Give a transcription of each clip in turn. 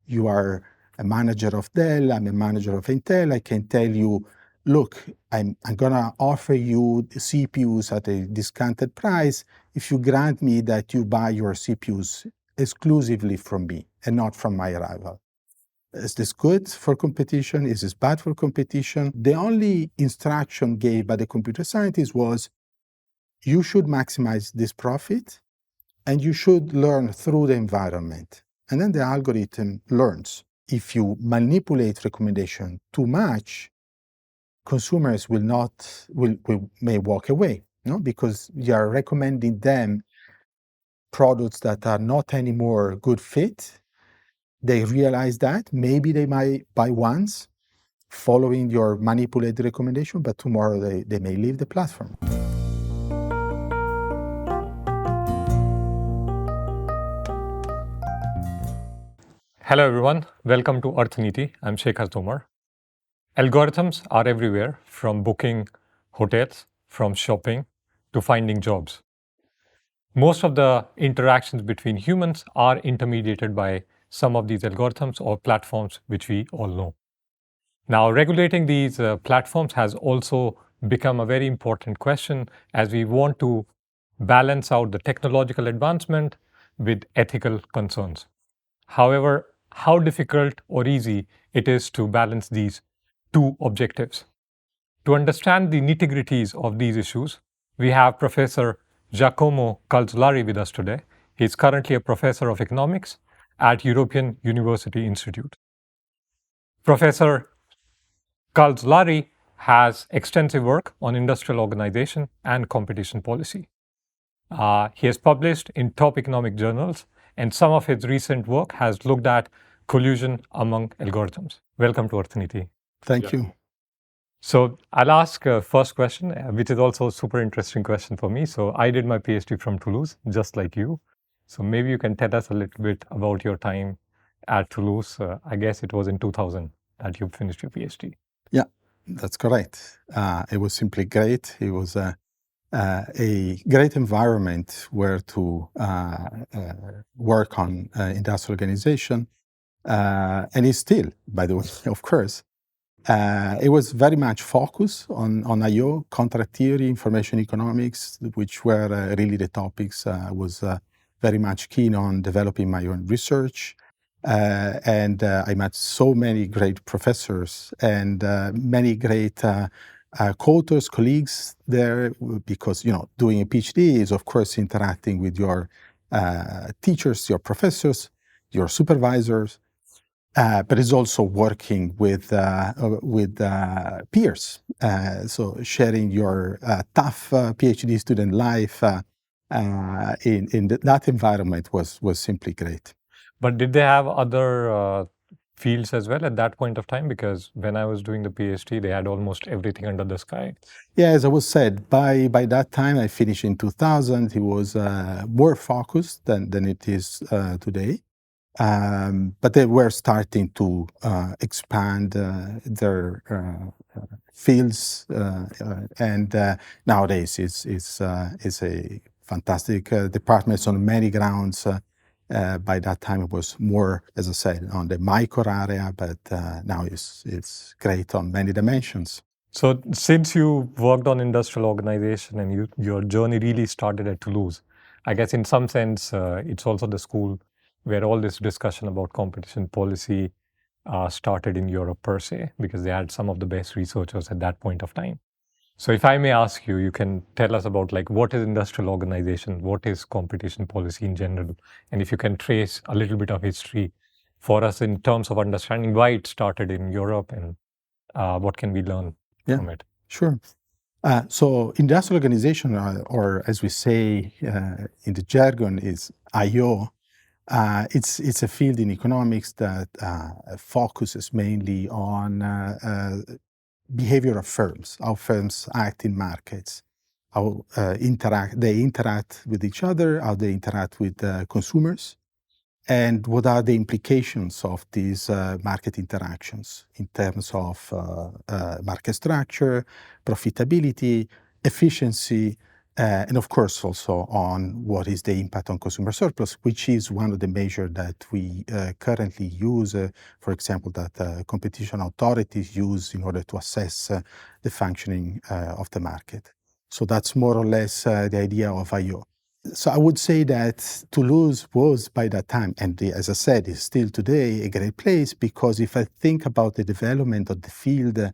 You are a manager of Dell, I'm a manager of Intel. I can tell you, look, I'm going to offer you CPUs at a discounted price if you grant me that you buy your CPUs exclusively from me and not from my rival. Is this good for competition? Is this bad for competition? The only instruction gave by the computer scientist was, you should maximize this profit and you should learn through the environment. And then the algorithm learns. If you manipulate recommendation too much, consumers may walk away, because you are recommending them products that are not anymore good fit. They realize that maybe they might buy once following your manipulated recommendation, but tomorrow they may leave the platform. Hello everyone, welcome to Arth Niti. I'm Shekhar Tomar. Algorithms are everywhere, from booking hotels, from shopping, to finding jobs. Most of the interactions between humans are intermediated by some of these algorithms or platforms which we all know. Now, regulating these platforms has also become a very important question as we want to balance out the technological advancement with ethical concerns. However, how difficult or easy it is to balance these two objectives. To understand the nitty-gritties of these issues, we have Professor Giacomo Calzolari with us today. He is currently a professor of economics at European University Institute. Professor Calzolari has extensive work on industrial organization and competition policy. He has published in top economic journals, and some of his recent work has looked at collusion among algorithms. Welcome to Arth Niti. Thank you. So I'll ask a first question, which is also a super interesting question for me. So I did my PhD from Toulouse, just like you. So maybe you can tell us a little bit about your time at Toulouse. I guess it was in 2000 that you finished your PhD. Yeah, that's correct. It was simply great. It was a great environment where to work on industrial organization. And it's still, by the way, of course. It was very much focused on I/O, contract theory, information economics, which were really the topics I was very much keen on developing my own research. And I met so many great professors and many great co-authors, colleagues there, because, doing a PhD is, of course, interacting with your teachers, your professors, your supervisors, but it's also working with peers. So sharing your tough PhD student life in that environment was simply great. But did they have other fields as well at that point of time? Because when I was doing the PhD, they had almost everything under the sky. Yeah, as I was said, by that time, I finished in 2000. It was more focused than it is today. But they were starting to expand their fields, and nowadays it's a fantastic department on many grounds. By that time, it was more, as I said, on the micro area, but now it's great on many dimensions. So since you worked on industrial organization and your journey really started at Toulouse, I guess in some sense, it's also the school where all this discussion about competition policy started in Europe per se, because they had some of the best researchers at that point of time. So if I may ask you, you can tell us about what is industrial organization, what is competition policy in general, and if you can trace a little bit of history for us in terms of understanding why it started in Europe and what can we learn from it. Sure. So industrial organization, or as we say in the jargon, is I/O. It's a field in economics that focuses mainly on behavior of firms, how firms act in markets, how they interact with each other, how they interact with consumers, and what are the implications of these market interactions in terms of market structure, profitability, efficiency, And of course, also on what is the impact on consumer surplus, which is one of the measures that we currently use, for example, that competition authorities use in order to assess the functioning of the market. So that's more or less the idea of IO. So I would say that Toulouse was by that time, and as I said, is still today a great place, because if I think about the development of the field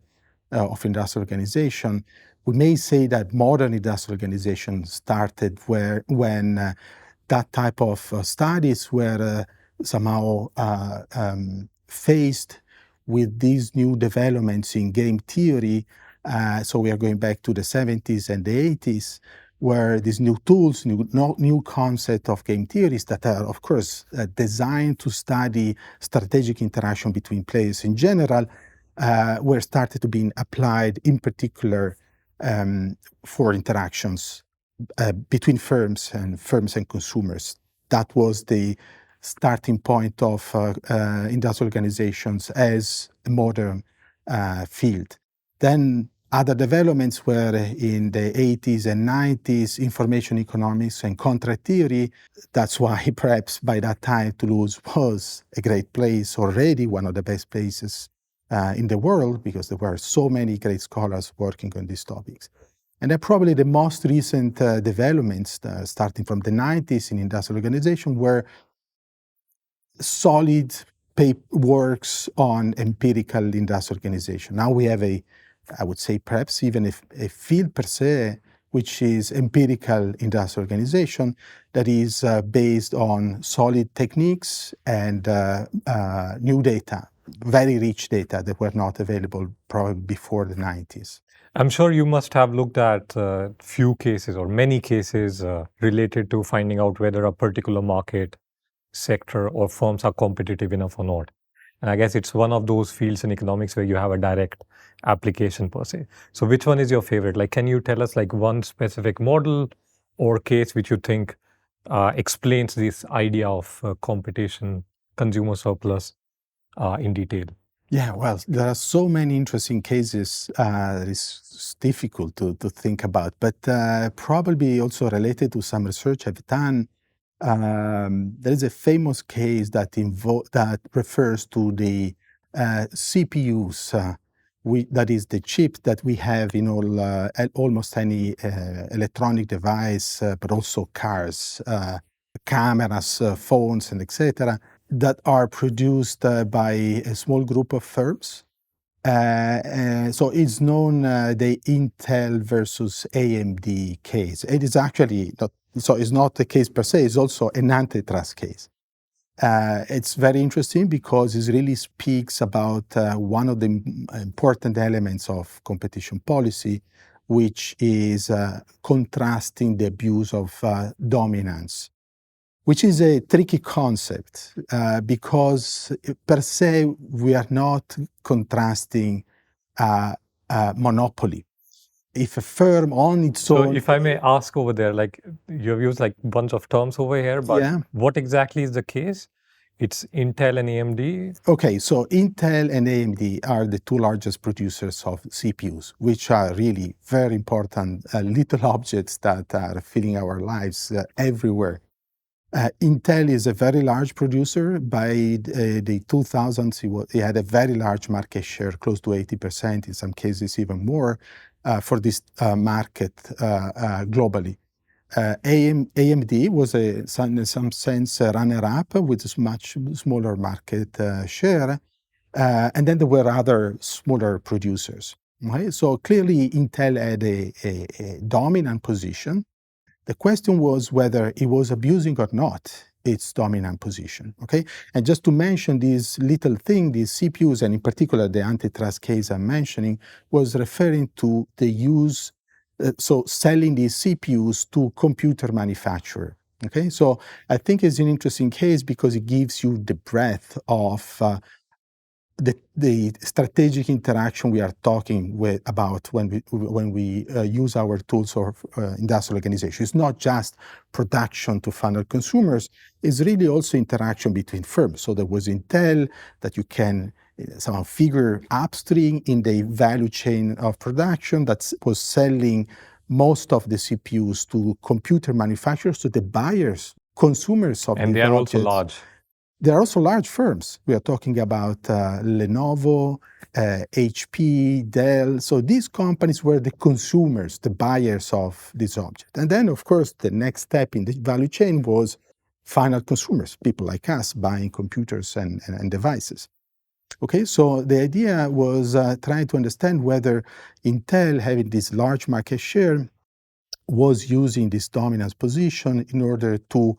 of industrial organization, we may say that modern industrial organization started when that type of studies were somehow faced with these new developments in game theory. So we are going back to the 70s and the 80s, where these new tools, new concept of game theories that are, of course, designed to study strategic interaction between players in general, were started to be applied in particular for interactions between firms and consumers. That was the starting point of industrial organizations as a modern field. Then other developments were in the 80s and 90s, information economics and contract theory. That's why perhaps by that time Toulouse was a great place already, one of the best places in the world, because there were so many great scholars working on these topics. And then probably the most recent developments, starting from the 90s in industrial organization, were solid works on empirical industrial organization. Now we have I would say perhaps even a field per se, which is empirical industrial organization, that is based on solid techniques and new data, very rich data that were not available probably before the 90s. I'm sure you must have looked at few cases or many cases related to finding out whether a particular market, sector, or firms are competitive enough or not. And I guess it's one of those fields in economics where you have a direct application per se. So which one is your favorite? Like, can you tell us like one specific model or case which you think explains this idea of competition, consumer surplus in detail? Yeah, well, there are so many interesting cases that it's difficult to think about, but probably also related to some research I've done. There is a famous case that refers to the CPUs, that is the chip that we have in almost any electronic device, but also cars, cameras, phones, and etc., that are produced by a small group of firms. So it's known the Intel versus AMD case. It is actually not, so it's not a case per se, it's also an antitrust case. It's very interesting because it really speaks about one of the important elements of competition policy, which is contrasting the abuse of dominance, which is a tricky concept because per se we are not contrasting monopoly. If a firm on its own... So if I may ask over there, like you've used like a bunch of terms over here, but what exactly is the case? It's Intel and AMD? Okay, so Intel and AMD are the two largest producers of CPUs, which are really very important little objects that are filling our lives everywhere. Intel is a very large producer. By the 2000s, it had a very large market share, close to 80%, in some cases even more, for this market globally. AMD was, in some sense, a runner-up with a much smaller market share. And then there were other smaller producers. Right? So clearly, Intel had a dominant position. The question was whether it was abusing or not its dominant position, okay? And just to mention this little thing, these CPUs, and in particular the antitrust case I'm mentioning, was referring to the use, so selling these CPUs to computer manufacturer, okay? So I think it's an interesting case because it gives you the breadth of the strategic interaction we are talking about when we use our tools of industrial organization. It's not just production to final consumers, it's really also interaction between firms. So there was Intel that you can somehow figure upstream in the value chain of production that was selling most of the CPUs to computer manufacturers, to the buyers, consumers of and these they are also objects. large. They are also large firms. We are talking about Lenovo, HP, Dell. So these companies were the consumers, the buyers of this object. And then, of course, the next step in the value chain was final consumers, people like us buying computers and devices. Okay, so the idea was trying to understand whether Intel, having this large market share, was using this dominance position in order to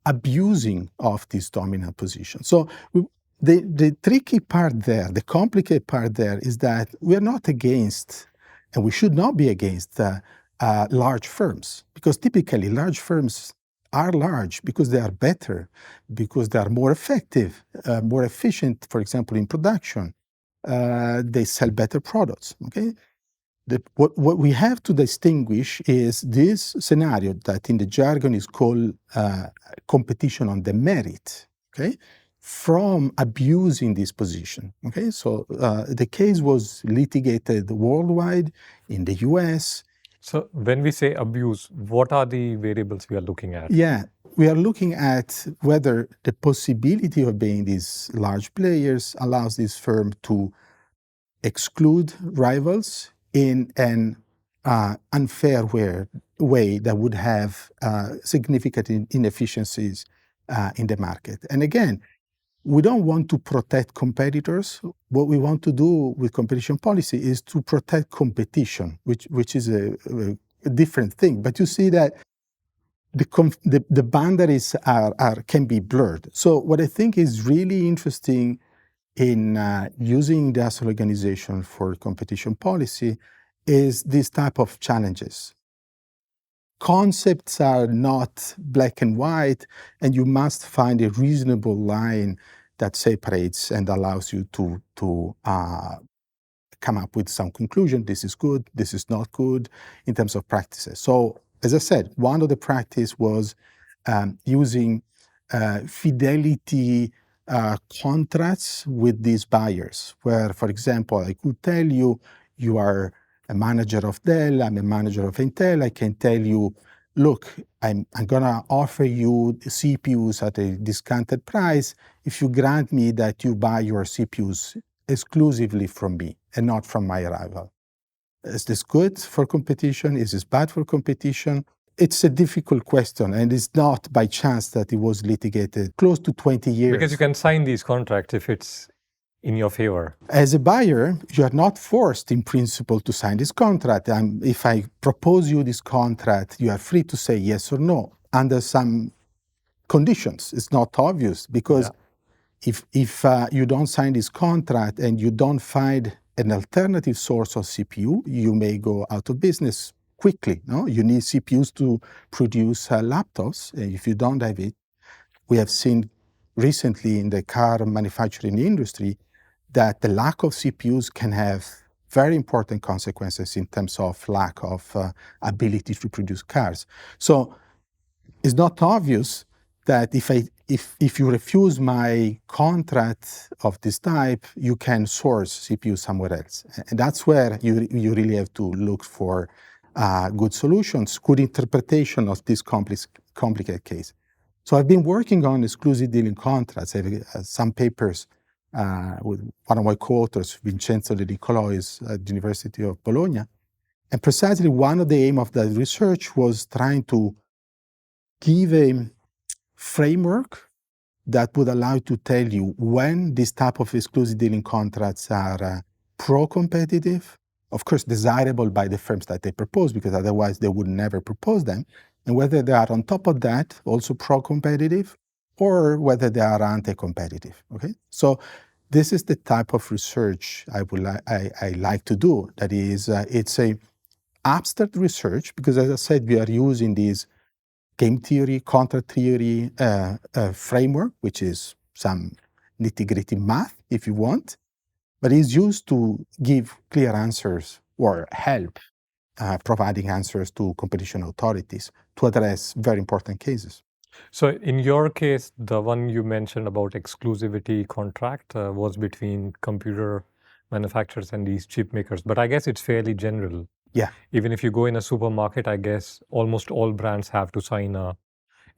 abusing of this dominant position. So the tricky part there, the complicated part there, is that we are not against, and we should not be against large firms, because typically large firms are large because they are better, because they are more effective, more efficient, for example, in production. They sell better products, okay? What we have to distinguish is this scenario that in the jargon is called competition on the merit, okay, from abusing this position, okay? So the case was litigated worldwide in the US. So when we say abuse, what are the variables we are looking at? Yeah, we are looking at whether the possibility of being these large players allows this firm to exclude rivals in an unfair way that would have significant inefficiencies in the market. And again, we don't want to protect competitors. What we want to do with competition policy is to protect competition, which is a different thing. But you see that the boundaries can be blurred. So what I think is really interesting in using industrial organization for competition policy is this type of challenges. Concepts are not black and white, and you must find a reasonable line that separates and allows you to come up with some conclusion. This is good, this is not good in terms of practices. So, as I said, one of the practice was using fidelity contracts with these buyers, where, for example, I could tell you, you are a manager of Dell, I'm a manager of Intel, I can tell you, look, I'm gonna offer you CPUs at a discounted price if you grant me that you buy your CPUs exclusively from me and not from my rival. Is this good for competition? Is this bad for competition? It's a difficult question, and it's not by chance that it was litigated close to 20 years. Because you can sign these contracts if it's in your favor. As a buyer, you are not forced in principle to sign this contract. If I propose you this contract, you are free to say yes or no under some conditions. It's not obvious because if you don't sign this contract and you don't find an alternative source of CPU, you may go out of business quickly. No? You need CPUs to produce laptops. If you don't have it, we have seen recently in the car manufacturing industry that the lack of CPUs can have very important consequences in terms of lack of ability to produce cars. So it's not obvious that if you refuse my contract of this type, you can source CPU somewhere else. And that's where you really have to look for good solutions, good interpretation of this complicated case. So I've been working on exclusive dealing contracts. I have some papers with one of my co-authors, Vincenzo De Nicolois at the University of Bologna. And precisely one of the aims of that research was trying to give a framework that would allow you to tell you when this type of exclusive dealing contracts are pro-competitive, of course desirable by the firms that they propose, because otherwise they would never propose them, and whether they are on top of that also pro-competitive, or whether they are anti-competitive, okay? So this is the type of research I like to do. That is, it's a abstract research, because as I said, we are using these game theory, contract theory framework, which is some nitty-gritty math, if you want, but is used to give clear answers or help providing answers to competition authorities to address very important cases. So in your case, the one you mentioned about exclusivity contract was between computer manufacturers and these chip makers, but I guess it's fairly general. Yeah. Even if you go in a supermarket, I guess almost all brands have to sign a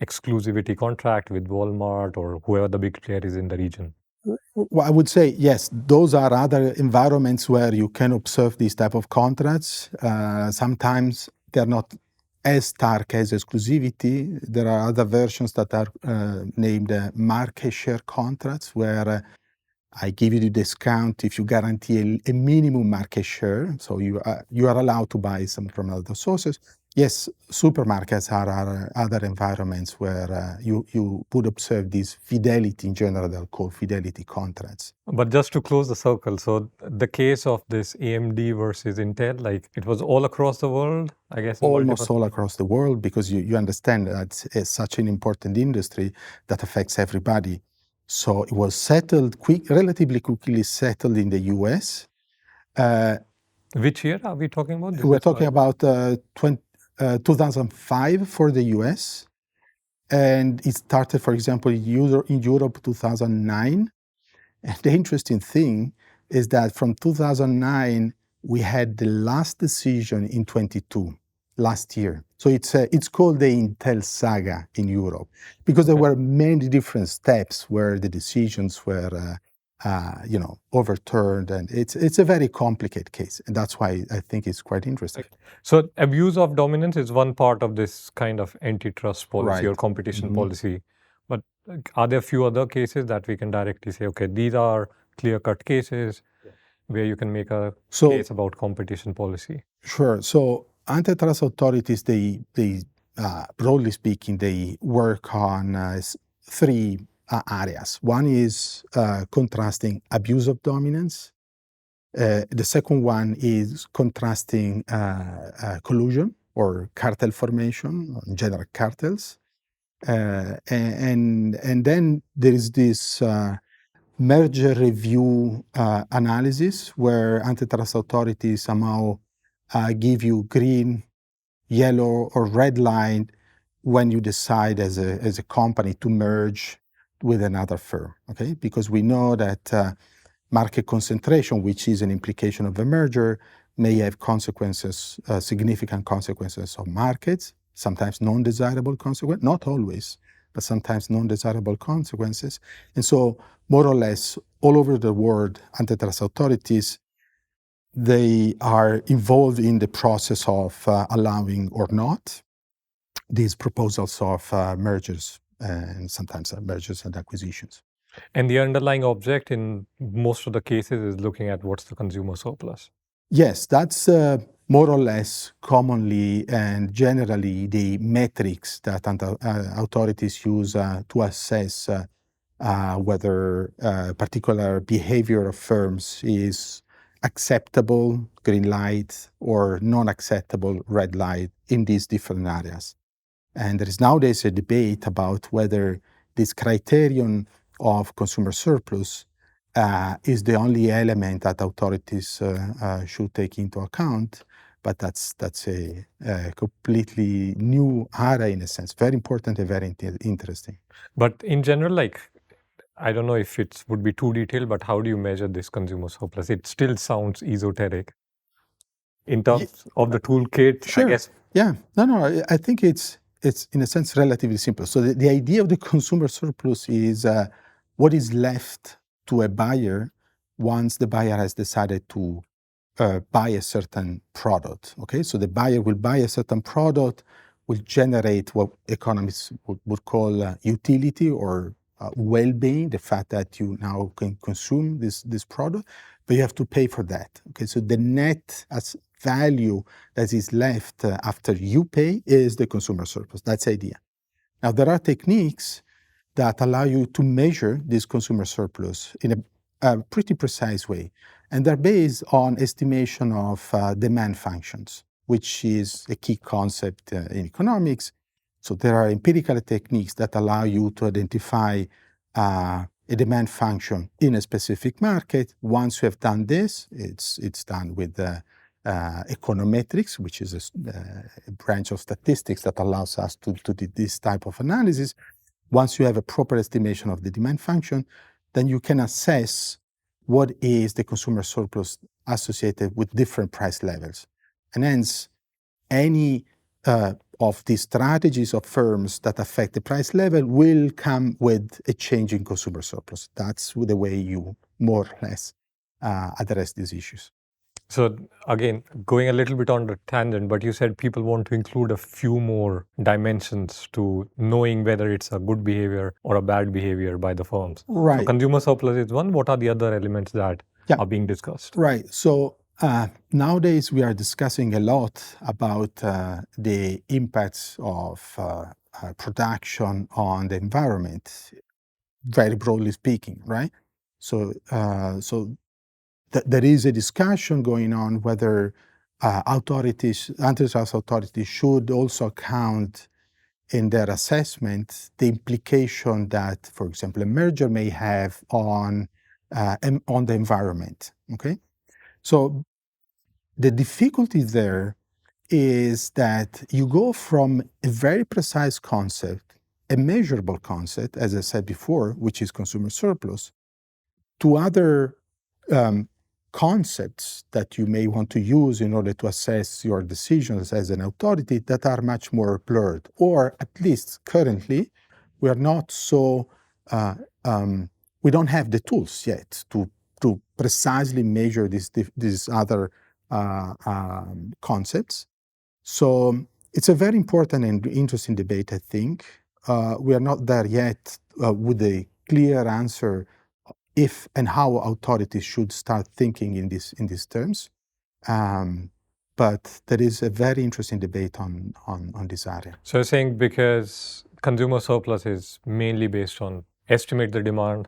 exclusivity contract with Walmart or whoever the big player is in the region. Well, I would say, yes, those are other environments where you can observe these type of contracts. Sometimes they're not as stark as exclusivity. There are other versions that are named market share contracts, where I give you the discount if you guarantee a minimum market share. So you are allowed to buy some from other sources. Yes, supermarkets are other environments where you would observe this fidelity. In general, they're called fidelity contracts. But just to close the circle, so the case of this AMD versus Intel, like it was all across the world, I guess. Almost all across the world, because you understand that it's such an important industry that affects everybody. So it was settled relatively quickly settled in the US. Which year are we talking about? We're talking about 2005 for the US. And it started, for example, in Europe 2009. And the interesting thing is that from 2009, we had the last decision in 22, last year. So it's called the Intel Saga in Europe, because there were many different steps where the decisions were overturned, and it's a very complicated case, and that's why I think it's quite interesting. So abuse of dominance is one part of this kind of antitrust policy or competition policy, but are there a few other cases that we can directly say, okay, these are clear-cut cases where you can make a case about competition policy? Sure. So antitrust authorities, they broadly speaking, they work on three areas. One is contrasting abuse of dominance. The second one is contrasting collusion or cartel formation, general cartels. And then there is this merger review analysis, where antitrust authorities somehow give you green, yellow, or red line when you decide as a company to merge with another firm, okay? Because we know that market concentration, which is an implication of a merger, may have consequences, significant consequences on markets, sometimes non-desirable consequences, not always, but sometimes non-desirable consequences. And so, more or less, all over the world, antitrust authorities, they are involved in the process of allowing or not these proposals of mergers, and sometimes mergers and acquisitions. And the underlying object in most of the cases is looking at what's the consumer surplus. Yes, that's more or less commonly and generally the metrics that authorities use to assess whether particular behavior of firms is acceptable, green light, or non-acceptable, red light, in these different areas. And there is nowadays a debate about whether this criterion of consumer surplus is the only element that authorities should take into account. But that's a completely new area, in a sense, very important and very interesting. But in general, like, I don't know if it would be too detailed, but how do you measure this consumer surplus? It still sounds esoteric in terms of the toolkit, sure. I guess. Yeah, no, I think it's in a sense relatively simple. So the idea of the consumer surplus is what is left to a buyer once the buyer has decided to buy a certain product. Okay, so the buyer will buy a certain product, will generate what economists would call utility or well-being, the fact that you now can consume this product, but you have to pay for that. Okay, so the net as value that is left after you pay is the consumer surplus. That's the idea. Now, there are techniques that allow you to measure this consumer surplus in a pretty precise way. And they're based on estimation of demand functions, which is a key concept in economics. So there are empirical techniques that allow you to identify a demand function in a specific market. Once you have done this, it's done with econometrics, which is a branch of statistics that allows us to do this type of analysis. Once you have a proper estimation of the demand function, then you can assess what is the consumer surplus associated with different price levels. And hence, any of the strategies of firms that affect the price level will come with a change in consumer surplus. That's the way you more or less address these issues. So again, going a little bit on the tangent, but you said people want to include a few more dimensions to knowing whether it's a good behavior or a bad behavior by the firms. Right. So consumer surplus is one. What are the other elements that are being discussed? Right. So nowadays we are discussing a lot about the impacts of production on the environment, very broadly speaking, right? So, there is a discussion going on whether antitrust authorities should also count in their assessment the implication that, for example, a merger may have on the environment. Okay, so the difficulty there is that you go from a very precise concept, a measurable concept, as I said before, which is consumer surplus, to other concepts that you may want to use in order to assess your decisions as an authority that are much more blurred, or at least currently, we are not so, we don't have the tools yet to precisely measure these other concepts. So it's a very important and interesting debate, I think. We are not there yet with a clear answer if and how authorities should start thinking in these terms. But there is a very interesting debate on this area. So you're saying because consumer surplus is mainly based on estimate the demand,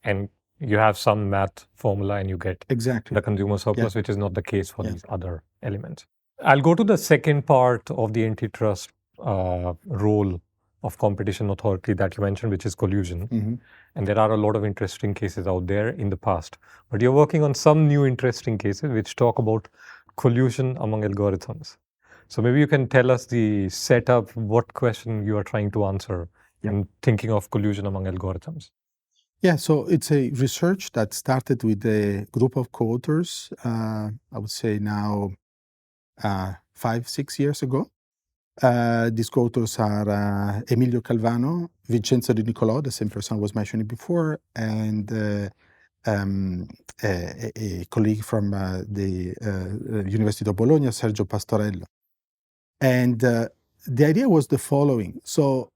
and you have some math formula and you get exactly the consumer surplus, which is not the case for these other elements. I'll go to the second part of the antitrust role of competition authority that you mentioned, which is collusion. And there are a lot of interesting cases out there in the past. But you're working on some new interesting cases which talk about collusion among algorithms. So maybe you can tell us the setup, what question you are trying to answer in thinking of collusion among algorithms. Yeah, so it's a research that started with a group of co-authors, I would say now 5-6 years ago. These co-authors are Emilio Calvano, Vincenzo Di Nicolò, the same person I was mentioning before, and a colleague from the University of Bologna, Sergio Pastorello. And the idea was the following. So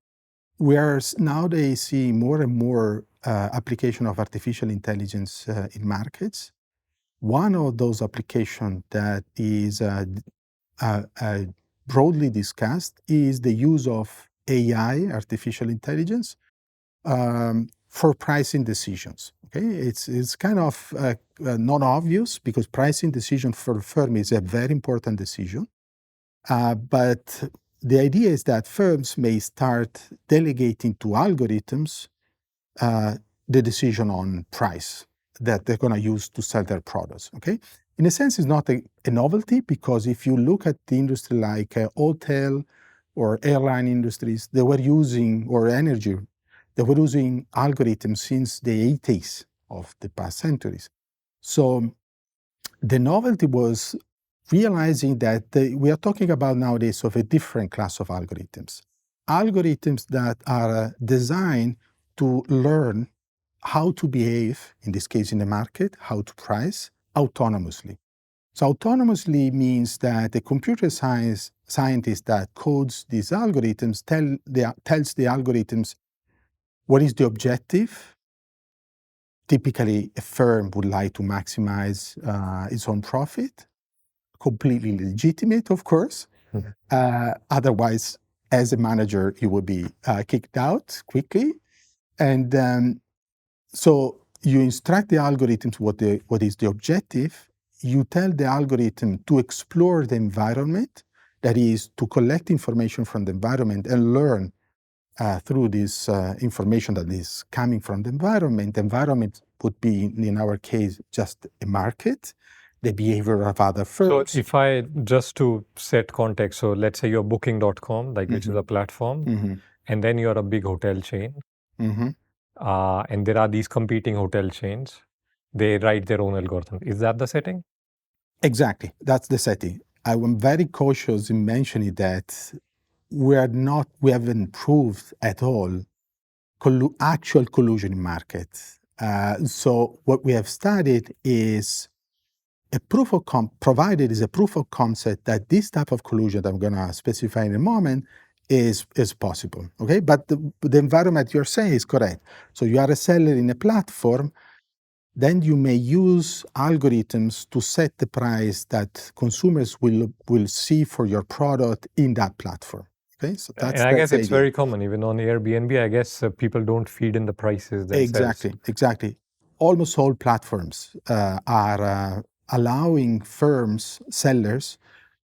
we are nowadays seeing more and more application of artificial intelligence in markets. One of those applications that is broadly discussed is the use of AI, artificial intelligence, for pricing decisions. Okay, it's kind of not obvious because pricing decision for a firm is a very important decision. But the idea is that firms may start delegating to algorithms the decision on price that they're going to use to sell their products. Okay, in a sense, it's not a novelty because if you look at the industry like hotel or airline industries, they were using, or energy, they were using algorithms since the 80s of the past centuries. So the novelty was realizing that we are talking about nowadays of a different class of algorithms. Algorithms that are designed to learn how to behave, in this case in the market, how to price autonomously. So autonomously means that the computer scientist that codes these algorithms tells the algorithms what is the objective. Typically, a firm would like to maximize its own profit. Completely legitimate, of course. Otherwise, as a manager, you would be kicked out quickly. And so you instruct the algorithms what is the objective. You tell the algorithm to explore the environment, that is, to collect information from the environment and learn through this information that is coming from the environment. The environment would be, in our case, just a market, the behavior of other firms. So if I, just to set context, so let's say you're booking.com, like which is a platform, and then you're a big hotel chain, and there are these competing hotel chains. They write their own algorithm. Is that the setting? Exactly. That's the setting. I'm very cautious in mentioning that we haven't proved at all actual collusion in markets. So what we have studied is provided is a proof of concept that this type of collusion that I'm going to specify in a moment is possible. Okay, but the environment you're saying is correct. So you are a seller in a platform, then you may use algorithms to set the price that consumers will see for your product in that platform. Okay, so and I guess it's very common, even on Airbnb. I guess people don't feed in the prices themselves. Exactly. Almost all platforms are allowing sellers,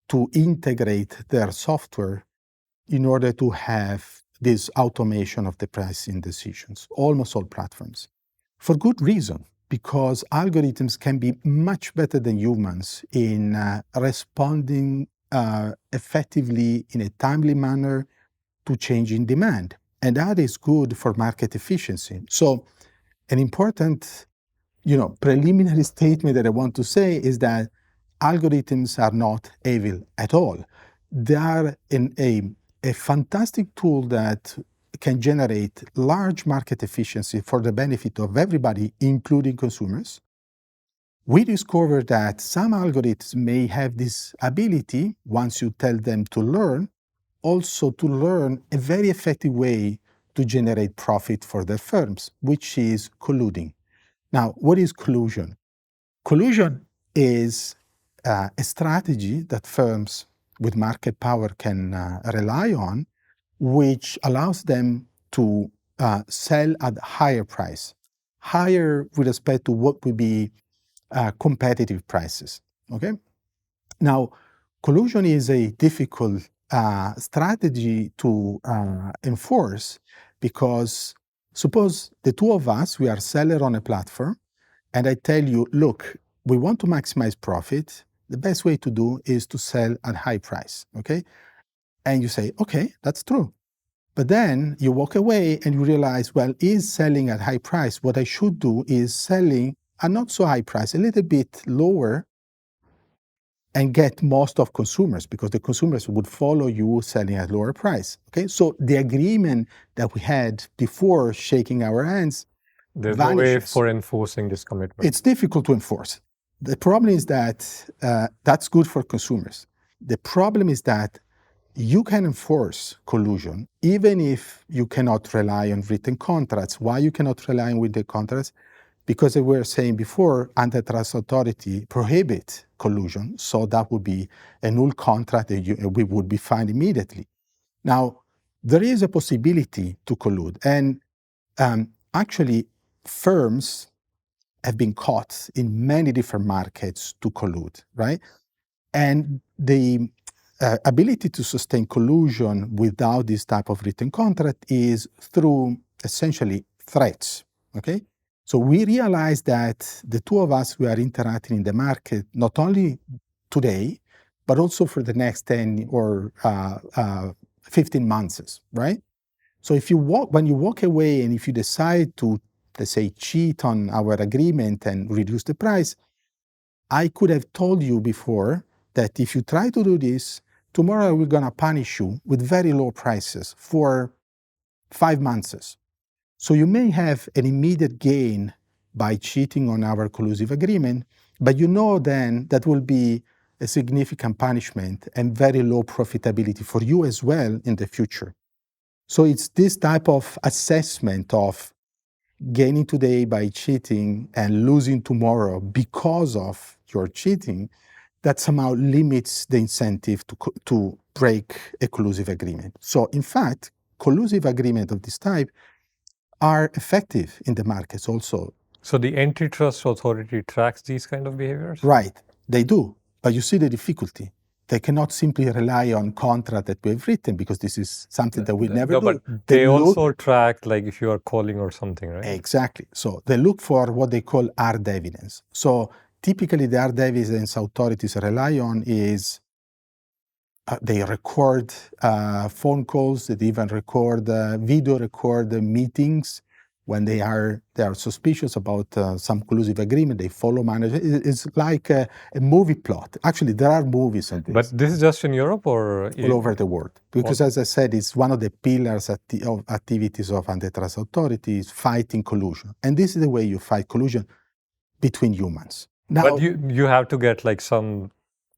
to integrate their software in order to have this automation of the pricing decisions. Almost all platforms. For good reason, because algorithms can be much better than humans in responding effectively in a timely manner to changing demand. And that is good for market efficiency. So an important preliminary statement that I want to say is that algorithms are not evil at all. They are a fantastic tool that can generate large market efficiency for the benefit of everybody, including consumers. We discovered that some algorithms may have this ability, once you tell them to learn, also to learn a very effective way to generate profit for their firms, which is colluding. Now, what is collusion? Collusion is a strategy that firms with market power can rely on, which allows them to sell at higher price, higher with respect to what would be competitive prices. Okay. Now, collusion is a difficult strategy to enforce, because suppose the two of us, we are seller on a platform, and I tell you, look, we want to maximize profit. The best way to do is to sell at high price, okay? And you say, okay, that's true. But then you walk away and you realize, well, is selling at high price. What I should do is selling at not so high price, a little bit lower, and get most of consumers, because the consumers would follow you selling at lower price. Okay, so the agreement that we had before shaking our hands, there's vanishes. No way for enforcing this commitment. It's difficult to enforce. The problem is that that's good for consumers. The problem is that you can enforce collusion even if you cannot rely on written contracts. Why you cannot rely on written contracts? Because as we were saying before, Antitrust Authority prohibit collusion, so that would be a null contract that we would be fined immediately. Now, there is a possibility to collude, and actually firms have been caught in many different markets to collude, right? And the ability to sustain collusion without this type of written contract is through essentially threats, okay? So we realize that the two of us, we are interacting in the market not only today, but also for the next 10 or 15 months, right? So when you walk away and if you decide to, let's say, cheat on our agreement and reduce the price, I could have told you before that if you try to do this, tomorrow we're going to punish you with very low prices for 5 months. So you may have an immediate gain by cheating on our collusive agreement, but you know then that will be a significant punishment and very low profitability for you as well in the future. So it's this type of assessment of gaining today by cheating and losing tomorrow because of your cheating that somehow limits the incentive to break a collusive agreement. So in fact, collusive agreements of this type are effective in the markets also. So the Antitrust Authority tracks these kind of behaviors? Right, they do. But you see the difficulty. They cannot simply rely on contract that we've written, because this is something that we never do. But they also track, like if you are calling or something, right? Exactly. So they look for what they call hard evidence. So typically the hard evidence authorities rely on is they record phone calls, they even record video record meetings when they are suspicious about some collusive agreement, they follow managers. It's like a movie plot. Actually, there are movies on this. But this is just in Europe or all over the world? Because as I said, it's one of the pillars of activities of Antitrust Authority is fighting collusion. And this is the way you fight collusion between humans. Now, but you have to get like some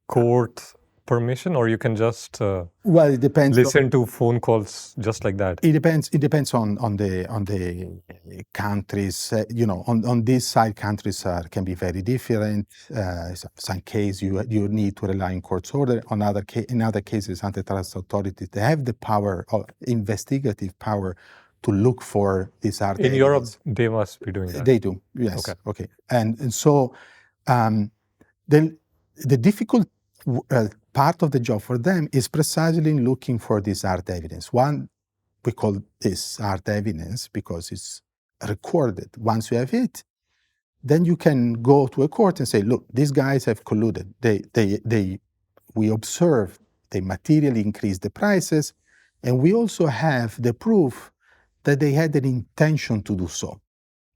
court permission, or you can just well, it depends. Listen to phone calls just like that. It depends. It depends on the countries. On this side, countries can be very different. Some cases you need to rely on court's order. In other cases, antitrust authorities, they have the power, investigative power, to look for these Arth In evidence. Europe, they must be doing that. They do. Yes. Okay. And so the difficult part of the job for them is precisely looking for this Arth evidence. One, we call this Arth evidence because it's recorded. Once you have it, then you can go to a court and say, look, these guys have colluded. We observed they materially increased the prices, and we also have the proof that they had an intention to do so.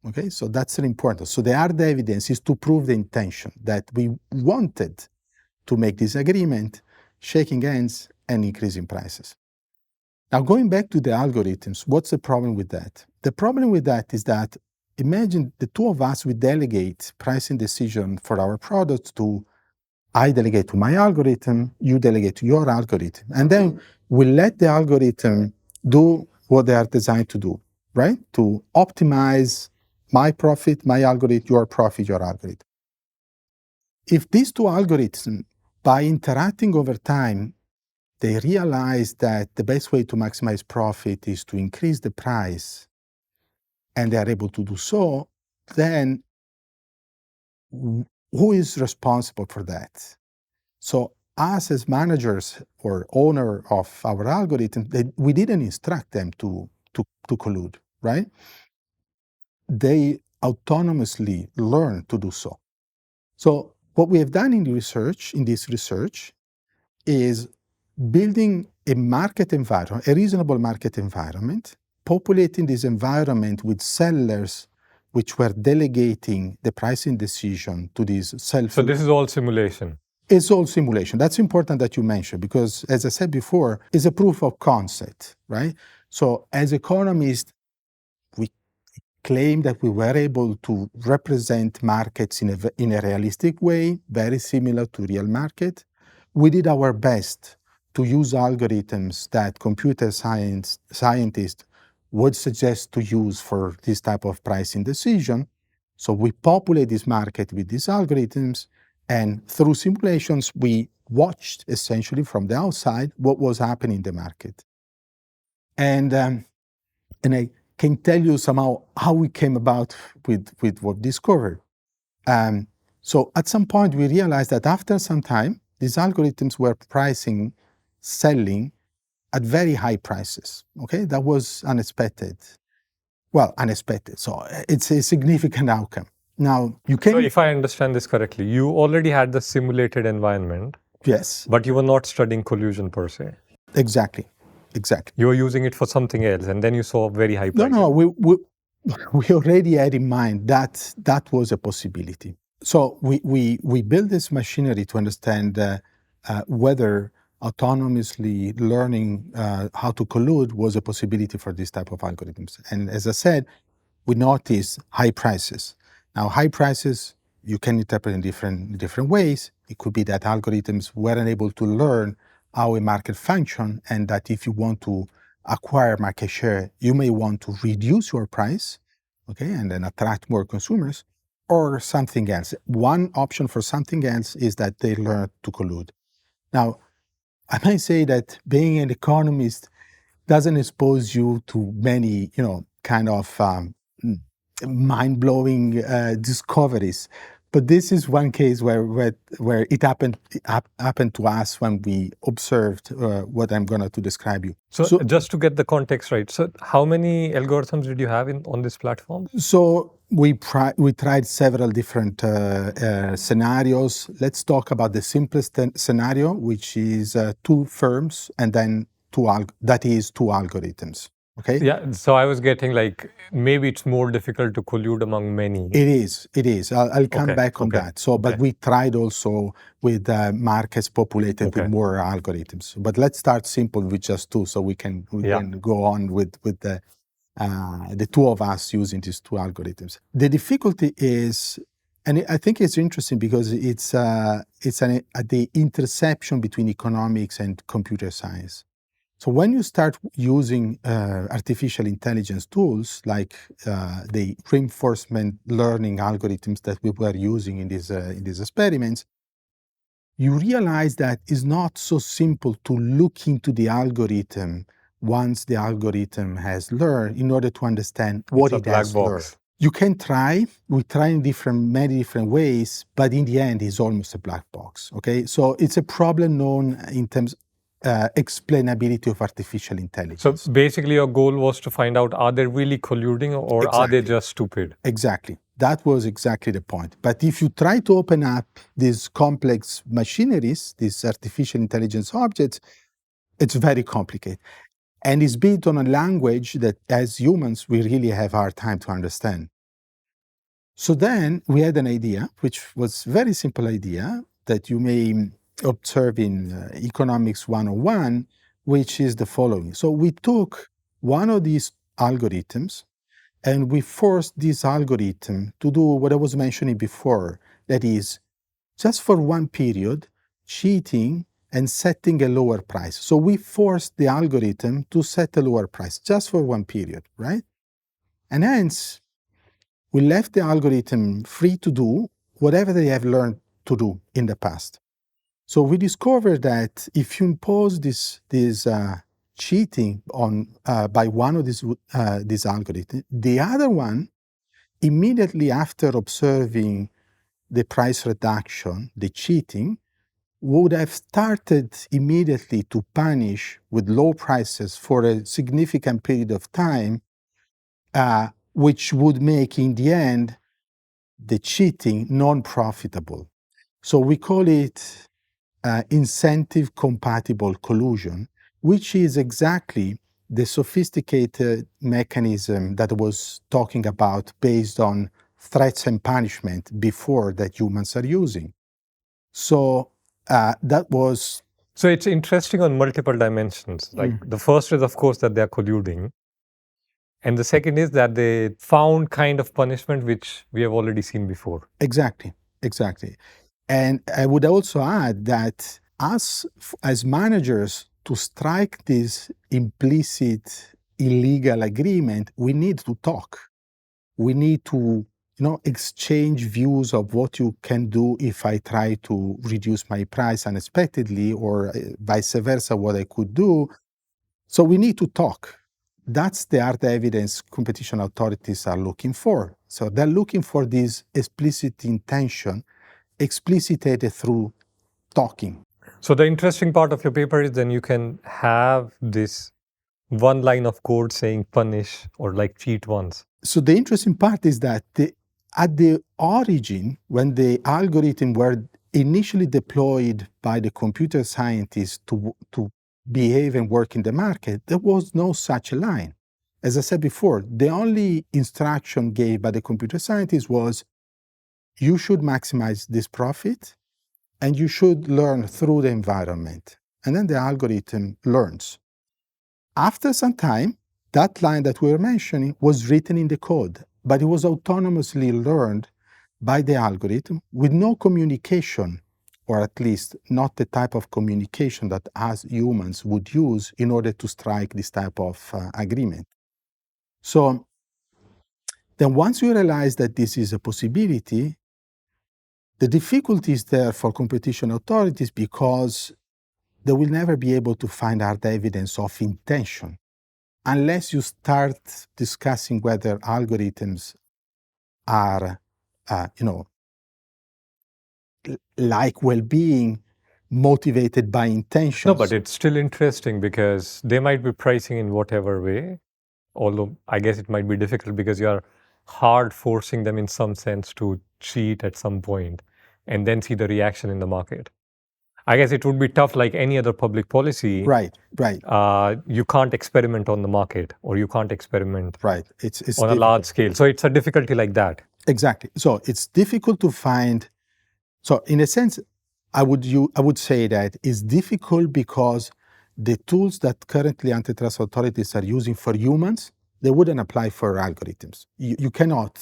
Okay, so that's important. So the Arth evidence is to prove the intention that we wanted to make this agreement, shaking hands and increasing prices. Now, going back to the algorithms, what's the problem with that? The problem with that is that imagine the two of us, we delegate pricing decision for our products to, I delegate to my algorithm, you delegate to your algorithm, and then we let the algorithm do what they are designed to do, right? To optimize my profit, my algorithm, your profit, your algorithm. If these two algorithms, by interacting over time, they realize that the best way to maximize profit is to increase the price, and they are able to do so, then who is responsible for that? So us as managers or owner of our algorithm, we didn't instruct them to collude, right? They autonomously learn to do so. So what we have done in this research, is building a market environment, a reasonable market environment, populating this environment with sellers which were delegating the pricing decision to these self. So this is all simulation. It's all simulation. That's important that you mentioned because, as I said before, it's a proof of concept, right? So as economists, we claim that we were able to represent markets in a realistic way, very similar to real market. We did our best to use algorithms that computer scientists would suggest to use for this type of pricing decision. So we populate this market with these algorithms, and through simulations, we watched essentially from the outside what was happening in the market. And I can tell you somehow how we came about with what we discovered. So at some point, we realized that after some time, these algorithms were selling at very high prices. Okay, that was unexpected. Well, unexpected. So it's a significant outcome. Now, you can. So if I understand this correctly, you already had the simulated environment. Yes. But you were not studying collusion per se. Exactly. You were using it for something else, and then you saw very high prices. No, we already had in mind that was a possibility. So we built this machinery to understand whether autonomously learning how to collude was a possibility for this type of algorithms. And as I said, we noticed high prices. Now, high prices, you can interpret in different ways. It could be that algorithms weren't able to learn how a market functions, and that if you want to acquire market share, you may want to reduce your price, okay, and then attract more consumers, or something else. One option for something else is that they learn to collude. Now, I might say that being an economist doesn't expose you to many, kind of mind-blowing discoveries. But this is one case where it happened to us when we observed what I'm going to describe you. So just to get the context right, so how many algorithms did you have on this platform? So we tried several different scenarios. Let's talk about the simplest scenario, which is two firms and then two algorithms. Okay. Yeah. So I was getting like maybe it's more difficult to collude among many. It is. I'll come Okay, back on okay, that. So, but okay. we tried also with markets populated with Okay. more algorithms. But let's start simple with just two, so we can Yeah. can go on with the two of us using these two algorithms. The difficulty is, and I think it's interesting because it's at the intersection between economics and computer science. So when you start using artificial intelligence tools like the reinforcement learning algorithms that we were using in these experiments, you realize that it's not so simple to look into the algorithm once the algorithm has learned in order to understand what It's a it black has box. learned. You can try, we try in many different ways, but in the end, it's almost a black box. Okay, so it's a problem known in terms explainability of artificial intelligence. So basically, your goal was to find out, are they really colluding or are they Exactly. just stupid? Exactly. That was exactly the point. But if you try to open up these complex machineries, these artificial intelligence objects, it's very complicated. And it's built on a language that as humans, we really have a hard time to understand. So then we had an idea, which was a very simple idea that you may observe in Economics 101, which is the following. So we took one of these algorithms and we forced this algorithm to do what I was mentioning before. That is, just for one period, cheating and setting a lower price. So we forced the algorithm to set a lower price just for one period, right? And hence, we left the algorithm free to do whatever they have learned to do in the past. So we discovered that if you impose this cheating on by one of these algorithms, the other one immediately after observing the price reduction, the cheating, would have started immediately to punish with low prices for a significant period of time, which would make in the end the cheating non-profitable. So we call it incentive compatible collusion, which is exactly the sophisticated mechanism that I was talking about based on threats and punishment before that humans are using. So that was. So it's interesting on multiple dimensions. Like the first is, of course, that they're colluding. And the second is that they found kind of punishment which we have already seen before. Exactly. And I would also add that us as managers, to strike this implicit illegal agreement, we need to talk. We need to exchange views of what you can do if I try to reduce my price unexpectedly, or vice versa, what I could do. So we need to talk. That's the hard evidence competition authorities are looking for. So they're looking for this explicit intention, explicitated through talking. So the interesting part of your paper is then you can have this one line of code saying punish or like cheat once. So the interesting part is that at the origin, when the algorithm were initially deployed by the computer scientists to behave and work in the market, there was no such a line. As I said before, the only instruction gave by the computer scientists was, you should maximize this profit and you should learn through the environment. And then the algorithm learns. After some time, that line that we were mentioning was written in the code, but it was autonomously learned by the algorithm with no communication, or at least not the type of communication that us humans would use in order to strike this type of agreement. So then once you realize that this is a possibility, the difficulty is there for competition authorities because they will never be able to find hard evidence of intention unless you start discussing whether algorithms are, like well-being, motivated by intentions. No, but it's still interesting because they might be pricing in whatever way, although I guess it might be difficult because you are hard forcing them in some sense to cheat at some point and then see the reaction in the market. I guess it would be tough like any other public policy. Right. You can't experiment on the market, or you can't experiment It's on a large scale. So it's a difficulty like that. Exactly. So it's difficult to find. So in a sense, I would say that it's difficult because the tools that currently antitrust authorities are using for humans, they wouldn't apply for algorithms. You cannot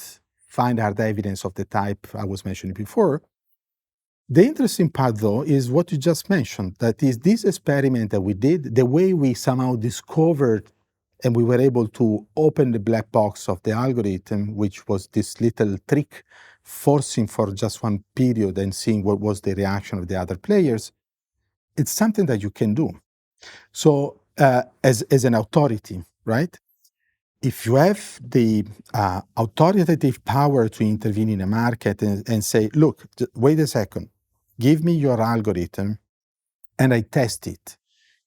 find hard evidence of the type I was mentioning before. The interesting part, though, is what you just mentioned, that is this experiment that we did, the way we somehow discovered and we were able to open the black box of the algorithm, which was this little trick, forcing for just one period and seeing what was the reaction of the other players. It's something that you can do. So as an authority, right? If you have the authoritative power to intervene in a market and say, look, wait a second, give me your algorithm and I test it.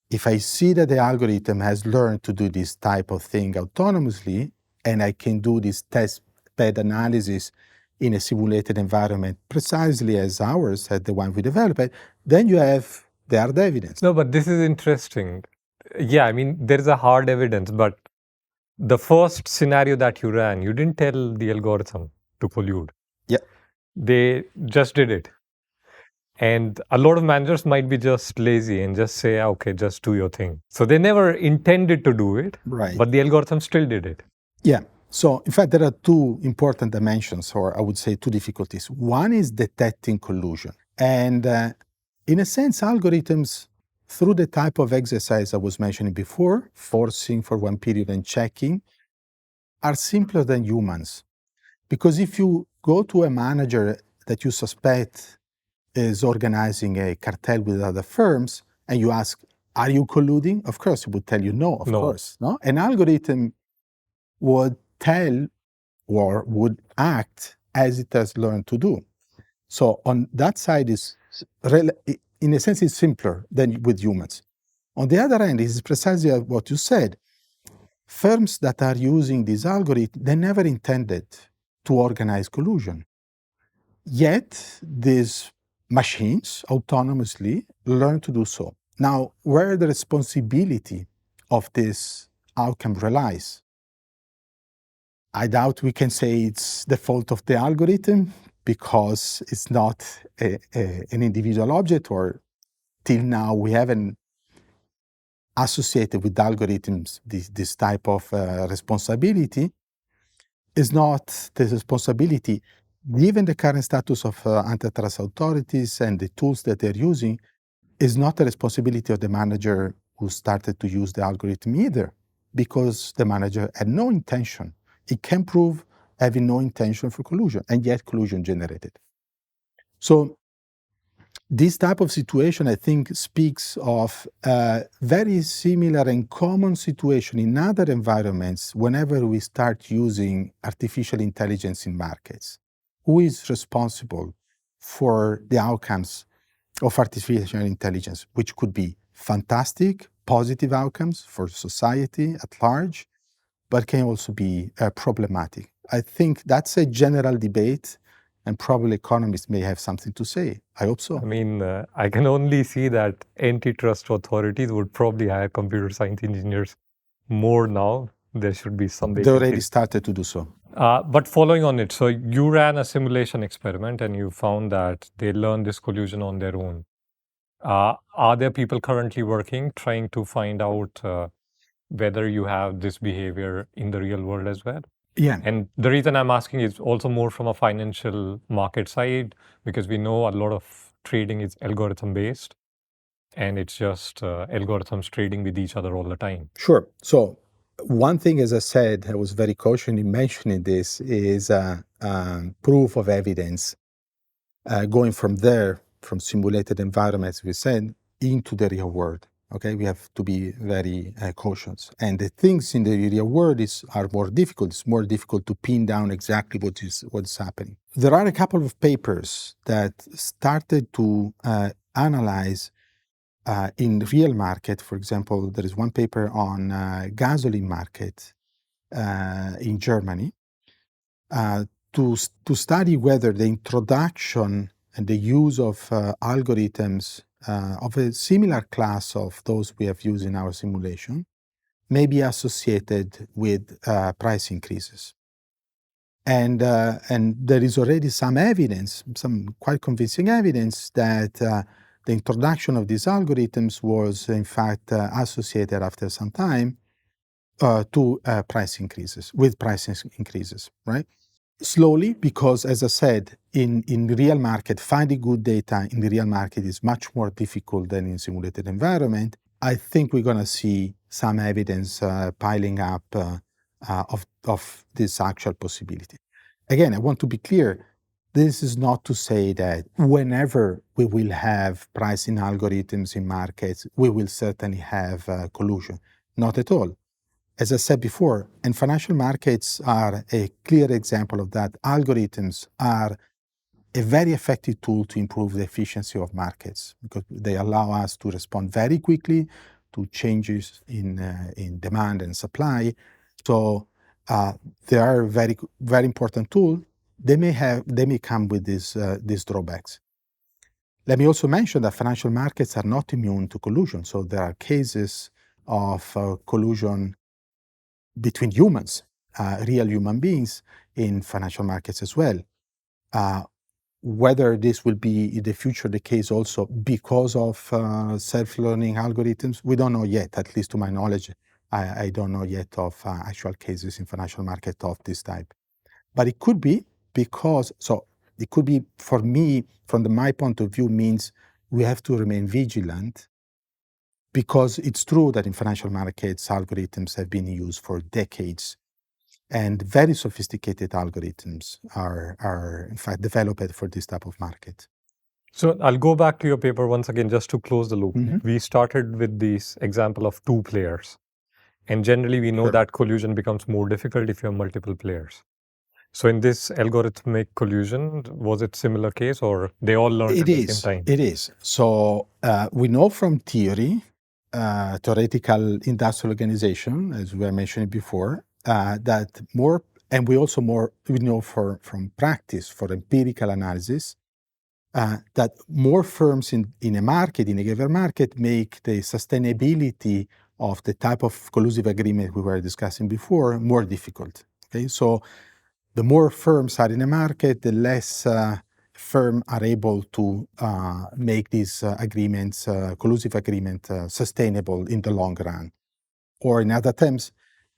If I see that the algorithm has learned to do this type of thing autonomously, and I can do this test bed analysis in a simulated environment precisely as ours, as the one we developed, then you have the hard evidence. No, but this is interesting. Yeah, I mean, there is a hard evidence, but the first scenario that you ran, you didn't tell the algorithm to collude. Yeah. They just did it. And a lot of managers might be just lazy and just say, okay, just do your thing. So they never intended to do it, Right. But the algorithm still did it. Yeah. So in fact, there are two important dimensions, or I would say two difficulties. One is detecting collusion. And in a sense, algorithms, through the type of exercise I was mentioning before, forcing for one period and checking, are simpler than humans. Because if you go to a manager that you suspect is organizing a cartel with other firms, and you ask, are you colluding? Of course, he would tell you no, of course. No? An algorithm would tell or would act as it has learned to do. So on that side is, in a sense, it's simpler than with humans. On the other hand, it's precisely what you said. Firms that are using this algorithm, they never intended to organize collusion. Yet these machines autonomously learn to do so. Now, where the responsibility of this outcome relies, I doubt we can say it's the fault of the algorithm because it's not an individual object, or till now we haven't associated with algorithms this type of responsibility. Is not the responsibility, given the current status of antitrust authorities and the tools that they're using, is not the responsibility of the manager who started to use the algorithm either, because the manager had no intention. It can prove having no intention for collusion, and yet collusion generated. So this type of situation, I think, speaks of a very similar and common situation in other environments whenever we start using artificial intelligence in markets. Who is responsible for the outcomes of artificial intelligence, which could be fantastic, positive outcomes for society at large, but can also be problematic? I think that's a general debate, and probably economists may have something to say. I hope so. I mean, I can only see that antitrust authorities would probably hire computer science engineers more now. There should be some They already started to do so. But following on it, so you ran a simulation experiment and you found that they learned this collusion on their own. Are there people currently working, trying to find out whether you have this behavior in the real world as well? Yeah. And the reason I'm asking is also more from a financial market side, because we know a lot of trading is algorithm based, and it's just algorithms trading with each other all the time. Sure. So one thing, as I said, I was very cautious in mentioning this, is proof of evidence. Going from there, from simulated environments, we said, into the real world. Okay, we have to be very cautious. And the things in the real world are more difficult. It's more difficult to pin down exactly what's happening. There are a couple of papers that started to analyze in the real market. For example, there is one paper on gasoline market in Germany to study whether the introduction and the use of algorithms of a similar class of those we have used in our simulation may be associated with price increases. And there is already some evidence, some quite convincing evidence that the introduction of these algorithms was in fact associated after some time to price increases, right? Slowly, because as I said, in the real market, finding good data in the real market is much more difficult than in simulated environment. I think we're going to see some evidence piling up of this actual possibility. Again, I want to be clear, this is not to say that whenever we will have pricing algorithms in markets, we will certainly have collusion. Not at all. As I said before, and financial markets are a clear example of that. Algorithms are a very effective tool to improve the efficiency of markets because they allow us to respond very quickly to changes in demand and supply. So they are a very, very important tool. They may come with these drawbacks. Let me also mention that financial markets are not immune to collusion. So there are cases of collusion between humans, real human beings in financial markets as well. Whether this will be in the future the case also because of self-learning algorithms, we don't know yet, at least to my knowledge. I don't know yet of actual cases in financial market of this type. But it could be because, so it could be for me, from my point of view, means we have to remain vigilant because it's true that in financial markets, algorithms have been used for decades. And very sophisticated algorithms are in fact developed for this type of market. So I'll go back to your paper once again, just to close the loop. Mm-hmm. We started with this example of 2 players. And generally, we know that collusion becomes more difficult if you have multiple players. So in this algorithmic collusion, was it similar case or they all learned at the same time? It is. So we know from theory, theoretical industrial organization, as we were mentioning before, that more, and we also we know from practice, for empirical analysis, that more firms in a market, in a given market, make the sustainability of the type of collusive agreement we were discussing before more difficult. Okay, so the more firms are in a market, the less firms are able to make these agreements, collusive agreement, sustainable in the long run. Or in other terms,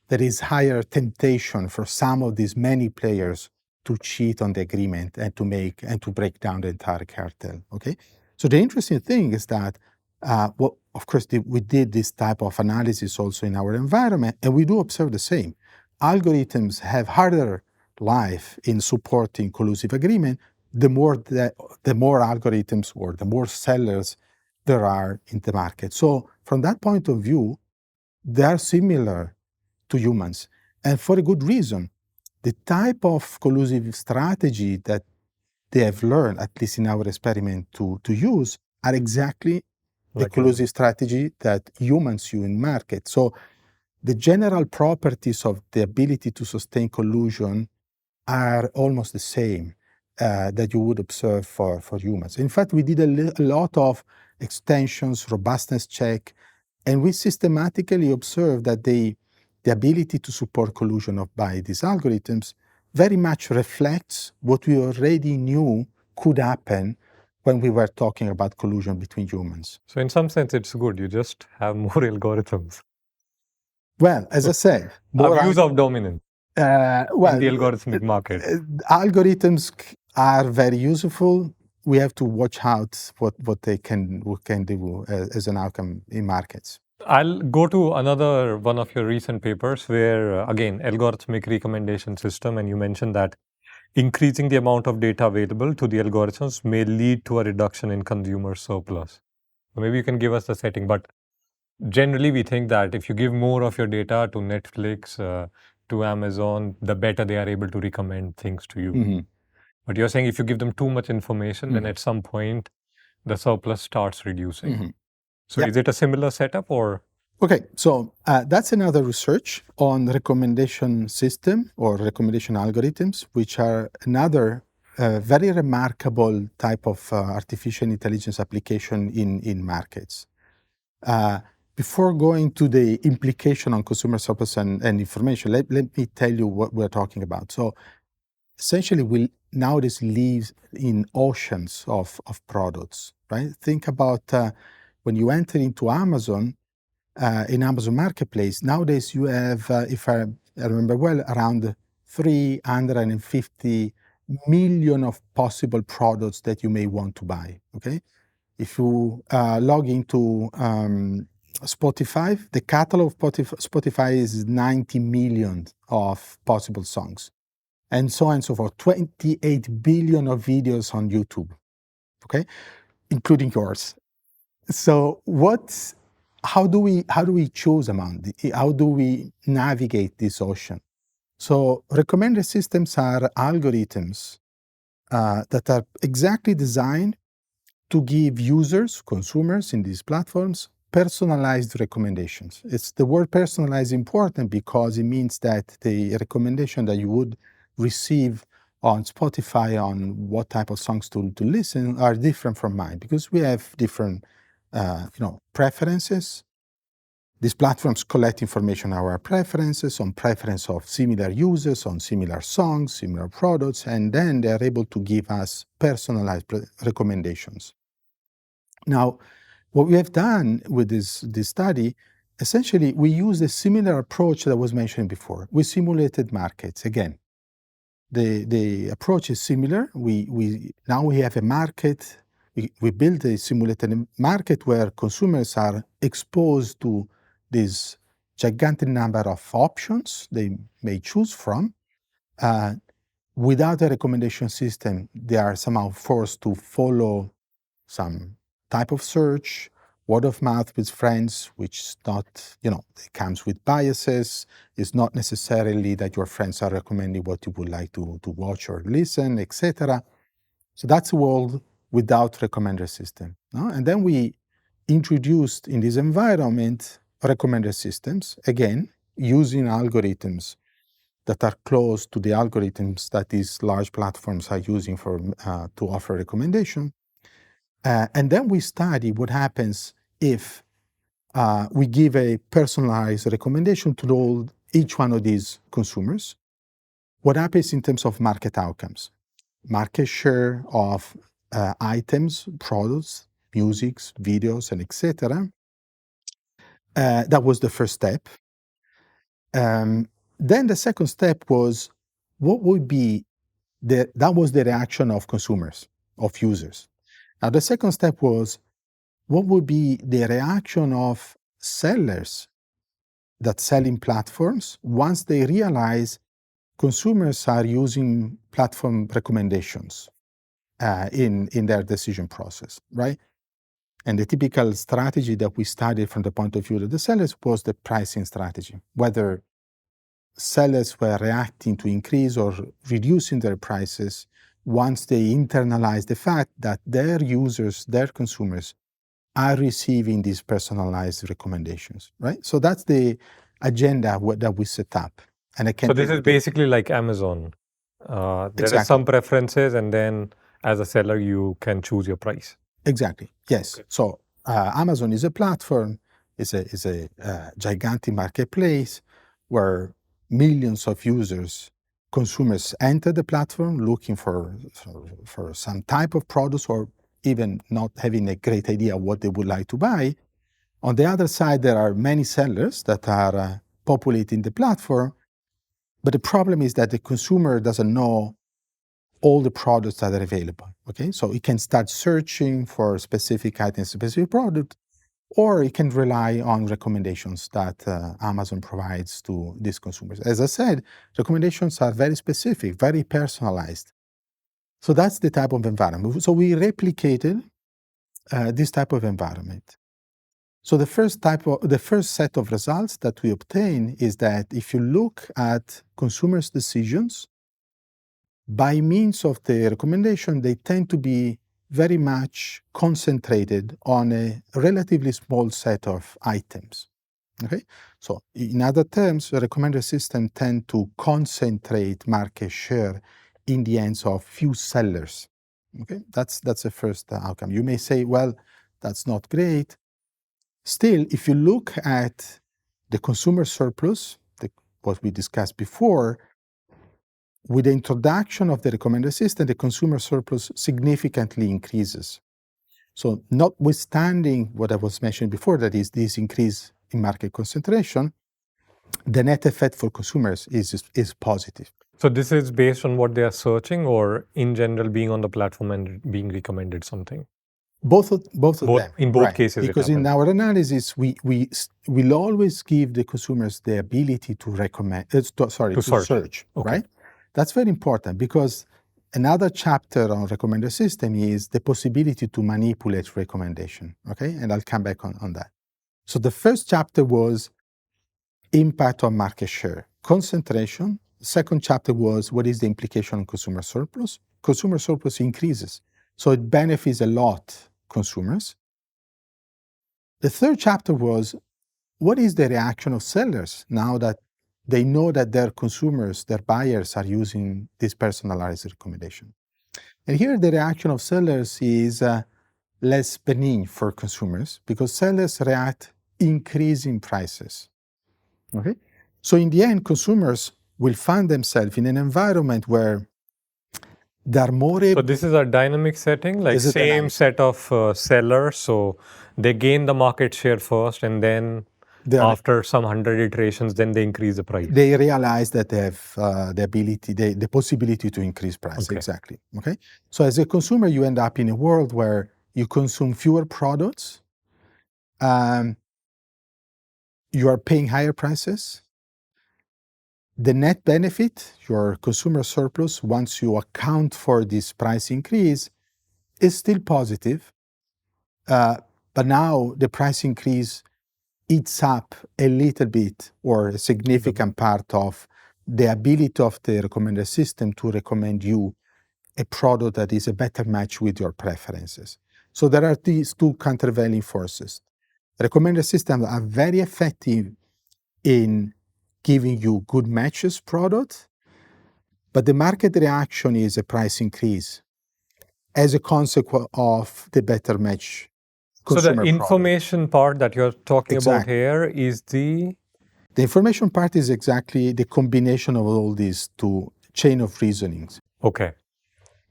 there is higher temptation for some of these many players to cheat on the agreement and to break down the entire cartel. Okay, so the interesting thing is that, of course, we did this type of analysis also in our environment, and we do observe the same. Algorithms have harder life in supporting collusive agreement. The more algorithms or the more sellers there are in the market. So from that point of view, they are similar to humans, and for a good reason. The type of collusive strategy that they have learned, at least in our experiment, to use are exactly the collusive strategy that humans use in market. So the general properties of the ability to sustain collusion are almost the same that you would observe for humans. In fact, we did a lot of extensions, robustness check, and we systematically observed that the ability to support collusion by these algorithms very much reflects what we already knew could happen when we were talking about collusion between humans. So in some sense, it's good. You just have more algorithms. Well, as I said, more views of dominance in the algorithmic market. Algorithms are very useful. We have to watch out what they can do as an outcome in markets. I'll go to another one of your recent papers where, again, algorithmic recommendation system, and you mentioned that increasing the amount of data available to the algorithms may lead to a reduction in consumer surplus. So maybe you can give us the setting, but generally we think that if you give more of your data to Netflix, to Amazon, the better they are able to recommend things to you. Mm-hmm. But you're saying if you give them too much information, then at some point the surplus starts reducing. Mm-hmm. So is it a similar setup or? Okay, so that's another research on recommendation system or recommendation algorithms, which are another a very remarkable type of artificial intelligence application in markets. Before going to the implication on consumer surplus and information, let me tell you what we're talking about. So essentially, we nowadays live in oceans of products, right? Think about when you enter into Amazon, in Amazon Marketplace, nowadays you have, if I remember well, around 350 million of possible products that you may want to buy, okay? If you log into Spotify, the catalog of Spotify is 90 million of possible songs, and so on and so forth. 28 billion of videos on YouTube, okay, including yours. So how do we choose among how do we navigate this ocean? So recommender systems are algorithms that are exactly designed to give users, consumers in these platforms, personalized recommendations. It's the word personalized important because it means that the recommendation that you would receive on Spotify on what type of songs to listen are different from mine because we have different preferences. These platforms collect information on our preferences, on preference of similar users, on similar songs, similar products, and then they're able to give us personalized recommendations. Now, what we have done with this study, essentially, we used a similar approach that was mentioned before. We simulated markets. Again, the approach is similar. Now we have a market. We build a simulated market where consumers are exposed to this gigantic number of options they may choose from. Without a recommendation system, they are somehow forced to follow some type of search, word of mouth with friends, which is not, it comes with biases. It's not necessarily that your friends are recommending what you would like to watch or listen, etc. So that's a world without recommender system. No? And then we introduced in this environment recommender systems, again, using algorithms that are close to the algorithms that these large platforms are using for to offer recommendation. And then we study what happens if we give a personalized recommendation to each one of these consumers. What happens in terms of market outcomes? Market share of items, products, musics, videos, and etc. That was the first step. Then the second step was what would be that was the reaction of consumers, of users. Now the second step was what would be the reaction of sellers that sell in platforms once they realize consumers are using platform recommendations in their decision process, right? And the typical strategy that we studied from the point of view of the sellers was the pricing strategy, whether sellers were reacting to increase or reducing their prices once they internalize the fact that their users, their consumers, are receiving these personalized recommendations, right? So that's the agenda that we set up. And I can So this is basically like Amazon. There are some preferences, and then as a seller, you can choose your price. Exactly. Yes. Okay. So Amazon is a platform, is a gigantic marketplace where millions of users, consumers enter the platform looking for some type of products or even not having a great idea what they would like to buy. On the other side, there are many sellers that are populating the platform, but the problem is that the consumer doesn't know all the products that are available, okay? So it can start searching for specific items, specific product, or it can rely on recommendations that Amazon provides to these consumers. As I said, recommendations are very specific, very personalized. So that's the type of environment. So we replicated this type of environment. So the first set of results that we obtain is that if you look at consumers' decisions, by means of the recommendation, they tend to be very much concentrated on a relatively small set of items. Okay? So in other terms, the recommender system tend to concentrate market share in the hands of few sellers. Okay, that's the first outcome. You may say, well, that's not great. Still, if you look at the consumer surplus, what we discussed before, with the introduction of the recommender system, the consumer surplus significantly increases. So notwithstanding what I was mentioning before, that is this increase in market concentration, the net effect for consumers is positive. So this is based on what they are searching, or in general being on the platform and being recommended something? Both of them. In both right. cases, Because in our analysis, we'll always give the consumers the ability to recommend, to search, okay. right? That's very important, because another chapter on recommender system is the possibility to manipulate recommendation, okay? And I'll come back on that. So the first chapter was impact on market share, concentration. Second chapter was what is the implication on consumer surplus. Consumer surplus increases, so it benefits a lot consumers. The third chapter was what is the reaction of sellers now that they know that their consumers, their buyers are using this personalized recommendation. And here the reaction of sellers is less benign for consumers, because sellers react increasing prices. Okay? So in the end, consumers will find themselves in an environment where they're more able. So this is a dynamic setting, like same set of sellers. So they gain the market share first, and then after some 100 iterations, then they increase the price. They realize that they have the possibility to increase price. Okay. Exactly. Okay. So as a consumer, you end up in a world where you consume fewer products. You are paying higher prices. The net benefit, your consumer surplus, once you account for this price increase, is still positive. But now the price increase eats up a little bit, or a significant part of the ability of the recommender system to recommend you a product that is a better match with your preferences. So there are these two countervailing forces. Recommender systems are very effective in giving you good matches product, but the market reaction is a price increase as a consequence of the better match consumer So the information part that you're talking about here is the information part is exactly the combination of all these two chain of reasonings. Okay.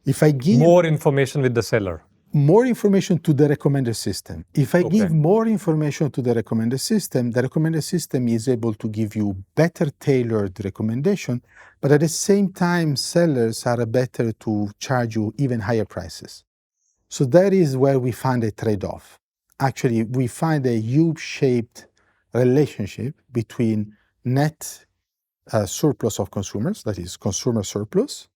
If I give more information with the seller, more information to the recommender system. If I give more information to the recommender system is able to give you better tailored recommendation, but at the same time, sellers are better to charge you even higher prices. So that is where we find a trade-off. Actually, we find a U-shaped relationship between net surplus of consumers, that is consumer surplus,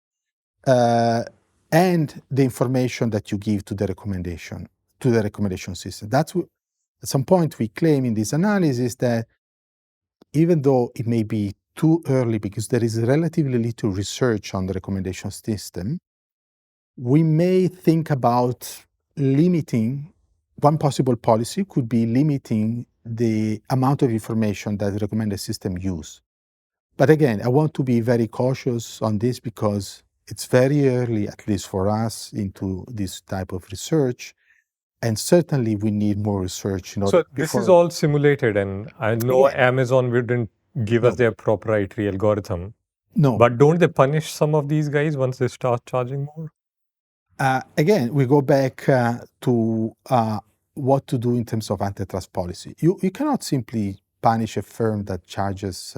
and the information that you give to the recommendation system. That's at some point we claim in this analysis that even though it may be too early because there is relatively little research on the recommendation system, we may think about limiting. One possible policy could be limiting the amount of information that the recommender system use. But again, I want to be very cautious on this because it's very early, at least for us, into this type of research. And certainly we need more research. So this is all simulated, and I know Amazon wouldn't give us their proprietary algorithm. No. But don't they punish some of these guys once they start charging more? Again, we go back to what to do in terms of antitrust policy. You cannot simply punish a firm that charges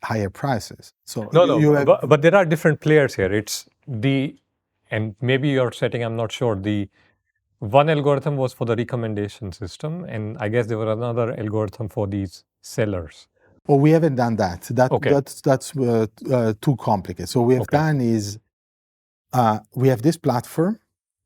higher prices. So but there are different players here. It's and maybe you're setting, I'm not sure, the one algorithm was for the recommendation system, and I guess there was another algorithm for these sellers. Well, we haven't done that. That's too complicated. So what we have done is we have this platform,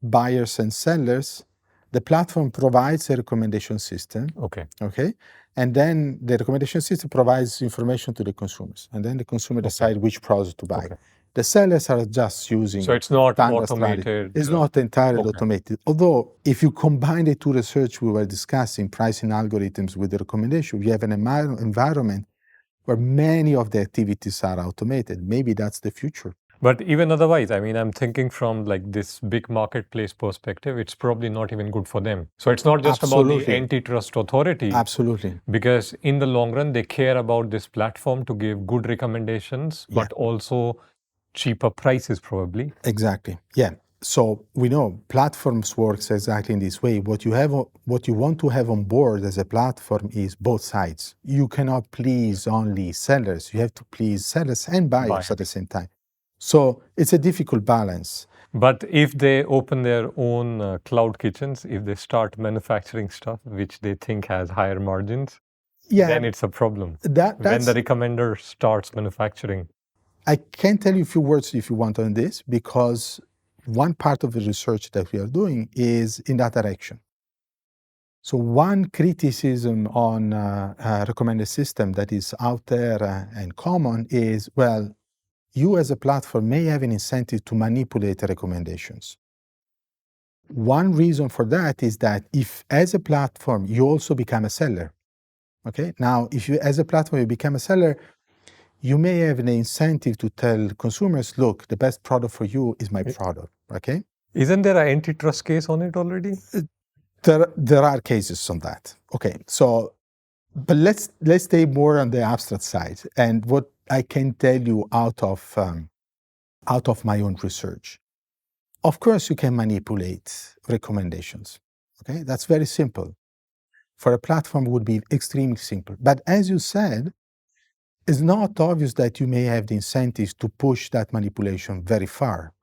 buyers and sellers. The platform provides a recommendation system. Okay. And then the recommendation system provides information to the consumers. And then the consumer decides which product to buy. The sellers are just using. So it's not automated. It's not entirely automated. Although if you combine the two research we were discussing, pricing algorithms with the recommendation, we have an environment where many of the activities are automated. Maybe that's the future. But even otherwise, I mean, I'm thinking from like this big marketplace perspective, it's probably not even good for them. So it's not just about the Absolutely. Antitrust Authority, Absolutely. because in the long run, they care about this platform to give good recommendations, Yeah. but also cheaper prices probably. Exactly. Yeah. So we know platforms works exactly in this way. What you want to have on board as a platform is both sides. You cannot please only sellers. You have to please sellers and buyers at the same time. So it's a difficult balance. But if they open their own cloud kitchens, if they start manufacturing stuff which they think has higher margins, then it's a problem. When the recommender starts manufacturing. I can tell you a few words if you want on this, because one part of the research that we are doing is in that direction. So one criticism on a recommender system that is out there and common is, well, you as a platform may have an incentive to manipulate recommendations. One reason for that is that if as a platform, you also become a seller, okay? Now, if you as a platform, you become a seller, you may have an incentive to tell consumers, look, the best product for you is my product, okay? Isn't there an antitrust case on it already? There are cases on that. Okay, so, but let's stay more on the abstract side. And what I can tell you out of my own research. Of course, you can manipulate recommendations. Okay, that's very simple. For a platform, it would be extremely simple. But as you said, it's not obvious that you may have the incentives to push that manipulation very far.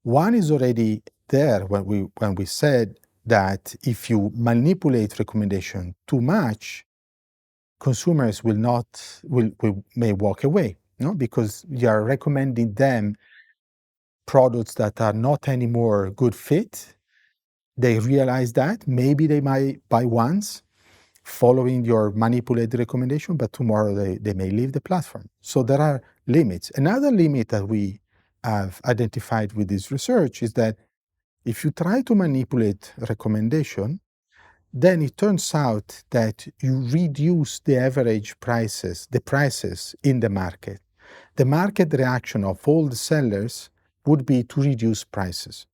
One is already there when we said that if you manipulate recommendation too much, consumers may walk away, because you are recommending them products that are not anymore a good fit. They realize that maybe they might buy once, following your manipulated recommendation, but tomorrow they may leave the platform. So there are limits. Another limit that we have identified with this research is that if you try to manipulate recommendation, then it turns out that you reduce the average prices, the prices in the market. The market reaction of all the sellers would be to reduce prices.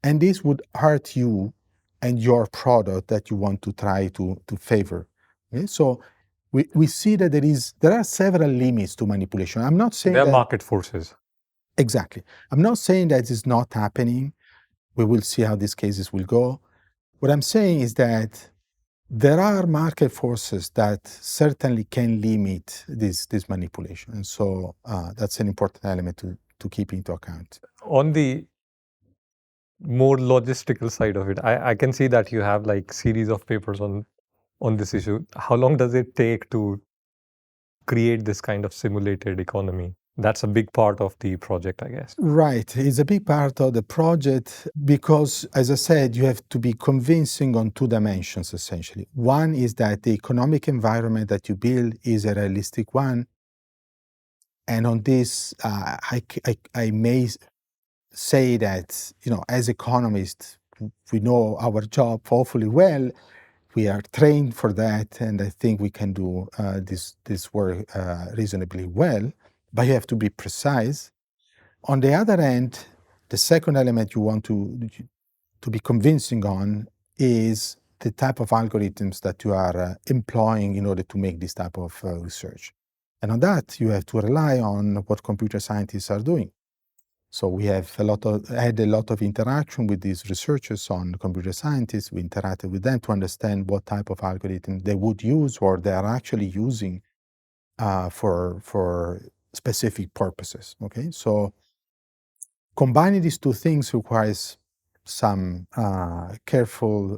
And this would hurt you and your product that you want to try to favor. Okay? So we see that there are several limits to manipulation. I'm not saying there are market forces. Exactly. I'm not saying that it's not happening. We will see how these cases will go. What I'm saying is that there are market forces that certainly can limit this manipulation. And so that's an important element to keep into account. On the more logistical side of it, I can see that you have like series of papers on this issue. How long does it take to create this kind of simulated economy? That's a big part of the project, I guess. Right. It's a big part of the project because, as I said, you have to be convincing on two dimensions, essentially. One is that the economic environment that you build is a realistic one. And on this, I may say that, as economists, we know our job awfully well. We are trained for that, and I think we can do this work reasonably well, but you have to be precise. On the other hand, the second element you want to be convincing on is the type of algorithms that you are employing in order to make this type of research. And on that, you have to rely on what computer scientists are doing. So we have had a lot of interaction with these researchers on computer scientists. We interacted with them to understand what type of algorithm they would use or they are actually using for specific purposes. Okay, so combining these two things requires some careful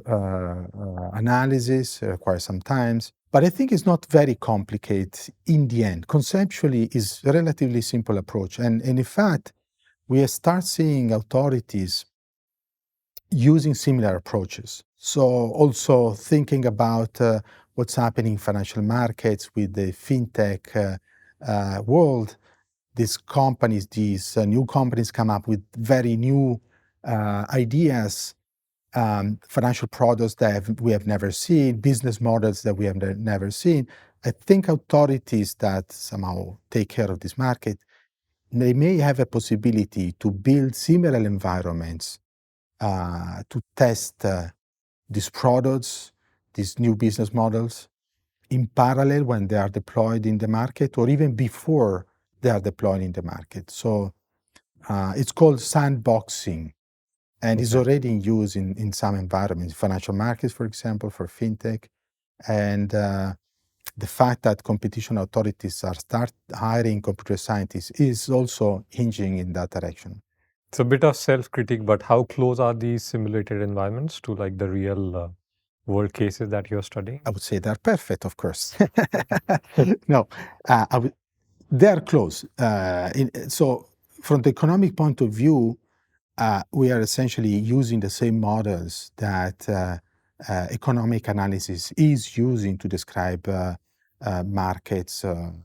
analysis, requires some time. But I think it's not very complicated in the end. Conceptually, it's a relatively simple approach. And in fact, we start seeing authorities using similar approaches. So also thinking about what's happening in financial markets with the fintech world, these new companies come up with very new ideas, financial products that we have never seen, business models that we have never seen. I think authorities that somehow take care of this market they may have a possibility to build similar environments to test these products, these new business models in parallel when they are deployed in the market or even before they are deployed in the market. So it's called sandboxing, and is already in use in some environments, financial markets, for example, for fintech. And the fact that competition authorities are start hiring computer scientists is also hinging in that direction. It's a bit of self-critique, but how close are these simulated environments to like the real world cases that you're studying? I would say they're perfect, of course. No, they are close. So from the economic point of view, we are essentially using the same models that economic analysis is using to describe markets, and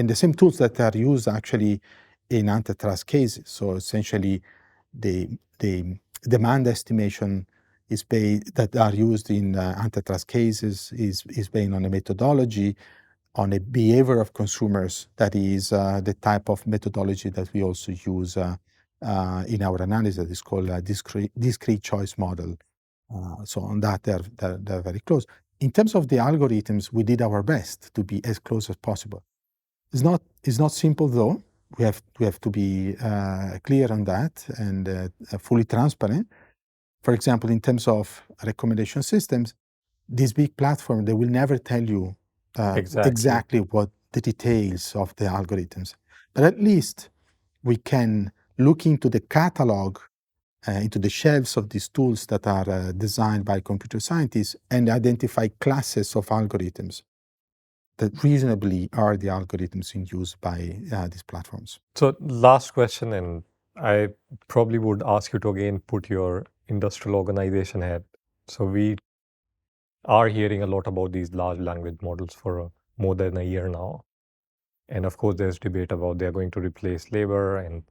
the same tools that are used actually in antitrust cases. So essentially, the demand estimation is based that are used in antitrust cases is based on a methodology, on a behavior of consumers that is the type of methodology that we also use in our analysis. That is called a discrete choice model. So on that, they're very close. In terms of the algorithms, we did our best to be as close as possible. It's not simple though. We have to be clear on that and fully transparent. For example, in terms of recommendation systems, these big platforms, they will never tell you exactly what the details of the algorithms. But at least we can look into the catalog, into the shelves of these tools that are designed by computer scientists and identify classes of algorithms that reasonably are the algorithms in use by these platforms. So last question, and I probably would ask you to again put your industrial organization head. So we are hearing a lot about these large language models for more than a year now. And of course, there's debate about they're going to replace labor and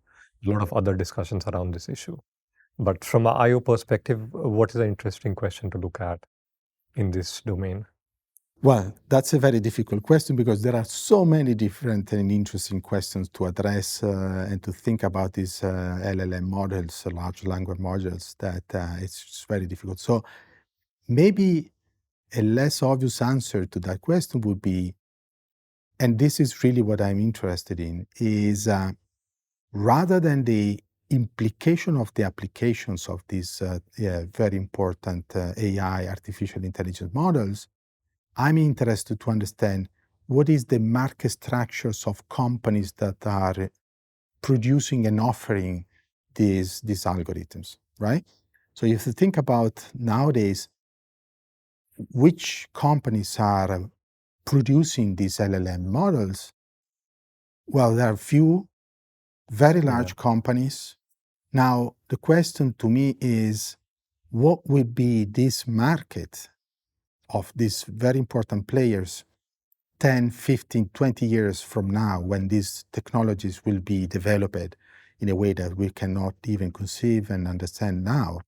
a lot of other discussions around this issue. But from an IO perspective, what is an interesting question to look at in this domain? Well, that's a very difficult question because there are so many different and interesting questions to address and to think about these LLM models, large language models, that it's very difficult. So maybe a less obvious answer to that question would be, and this is really what I'm interested in, is rather than the implication of the applications of these very important AI, artificial intelligence models, I'm interested to understand what is the market structures of companies that are producing and offering these algorithms, right? So if you think about nowadays, which companies are producing these LLM models, well, there are few very large companies. Now, the question to me is, what will be this market of these very important players 10, 15, 20 years from now, when these technologies will be developed in a way that we cannot even conceive and understand now?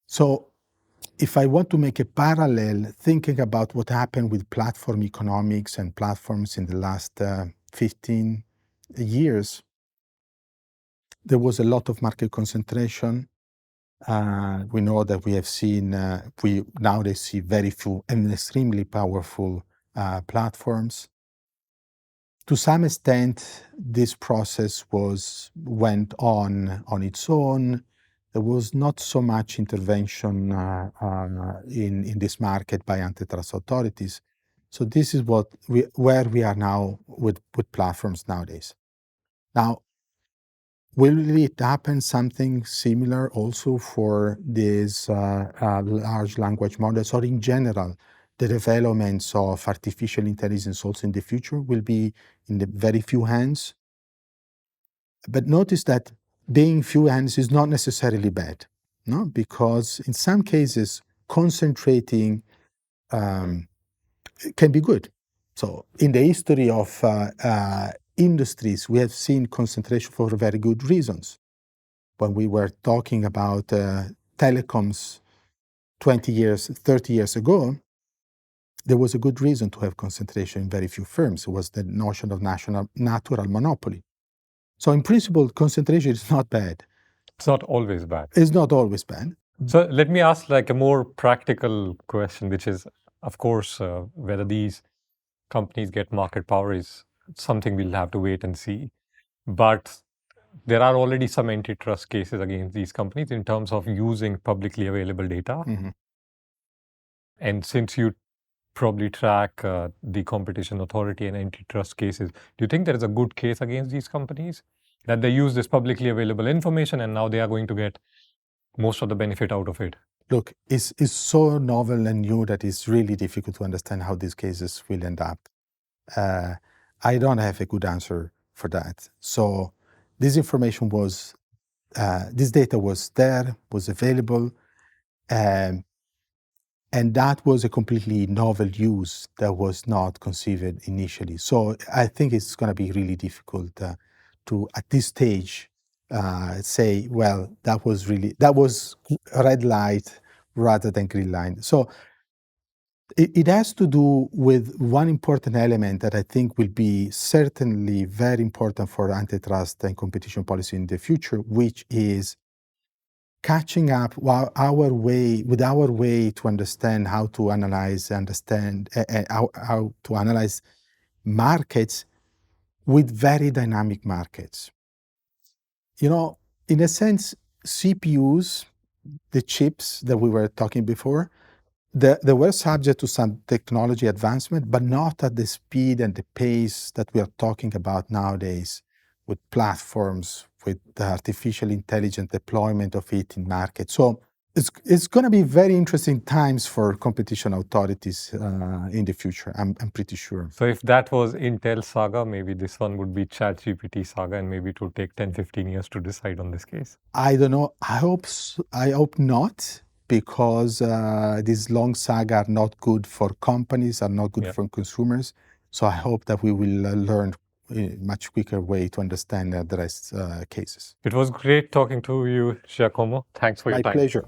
So if I want to make a parallel, thinking about what happened with platform economics and platforms in the last 15 years, there was a lot of market concentration. We know that we have seen, we nowadays see very few and extremely powerful platforms. To some extent, this process went on its own. There was not so much intervention in this market by antitrust authorities. So this is where we are now with platforms nowadays. Now, will it happen something similar also for these large language models, or in general, the developments of artificial intelligence also in the future will be in the very few hands? But notice that being few hands is not necessarily bad, no? Because in some cases, concentrating can be good. So in the history of industries, we have seen concentration for very good reasons. When we were talking about telecoms 20 years, 30 years ago, there was a good reason to have concentration in very few firms. It was the notion of natural monopoly. So in principle, concentration is not bad. It's not always bad. It's not always bad. So let me ask like a more practical question, which is, of course, whether these companies get market power is something we'll have to wait and see. But there are already some antitrust cases against these companies in terms of using publicly available data. Mhm. And since you probably track the competition authority and antitrust cases, do you think there is a good case against these companies that they use this publicly available information and now they are going to get most of the benefit out of it? Look, it's so novel and new that it's really difficult to understand how these cases will end up. I don't have a good answer for that. So this information was, this data was there, was available, and that was a completely novel use that was not conceived initially. So I think it's going to be really difficult to, at this stage, say, well, that was red light rather than green light. So it has to do with one important element that I think will be certainly very important for antitrust and competition policy in the future, which is catching up with our way to understand how to analyze how to analyze markets with very dynamic markets. You know, in a sense, CPUs, the chips that we were talking before, they were subject to some technology advancement, but not at the speed and the pace that we are talking about nowadays with platforms, with the artificial intelligence deployment of it in markets. So it's going to be very interesting times for competition authorities in the future, I'm pretty sure. So if that was Intel Saga, maybe this one would be ChatGPT Saga, and maybe it would take 10, 15 years to decide on this case. I don't know. I hope not, because these long saga are not good for companies, are not good for consumers. So I hope that we will learn in a much quicker way to understand the rest cases. It was great talking to you, Giacomo. Thanks for your time. My pleasure.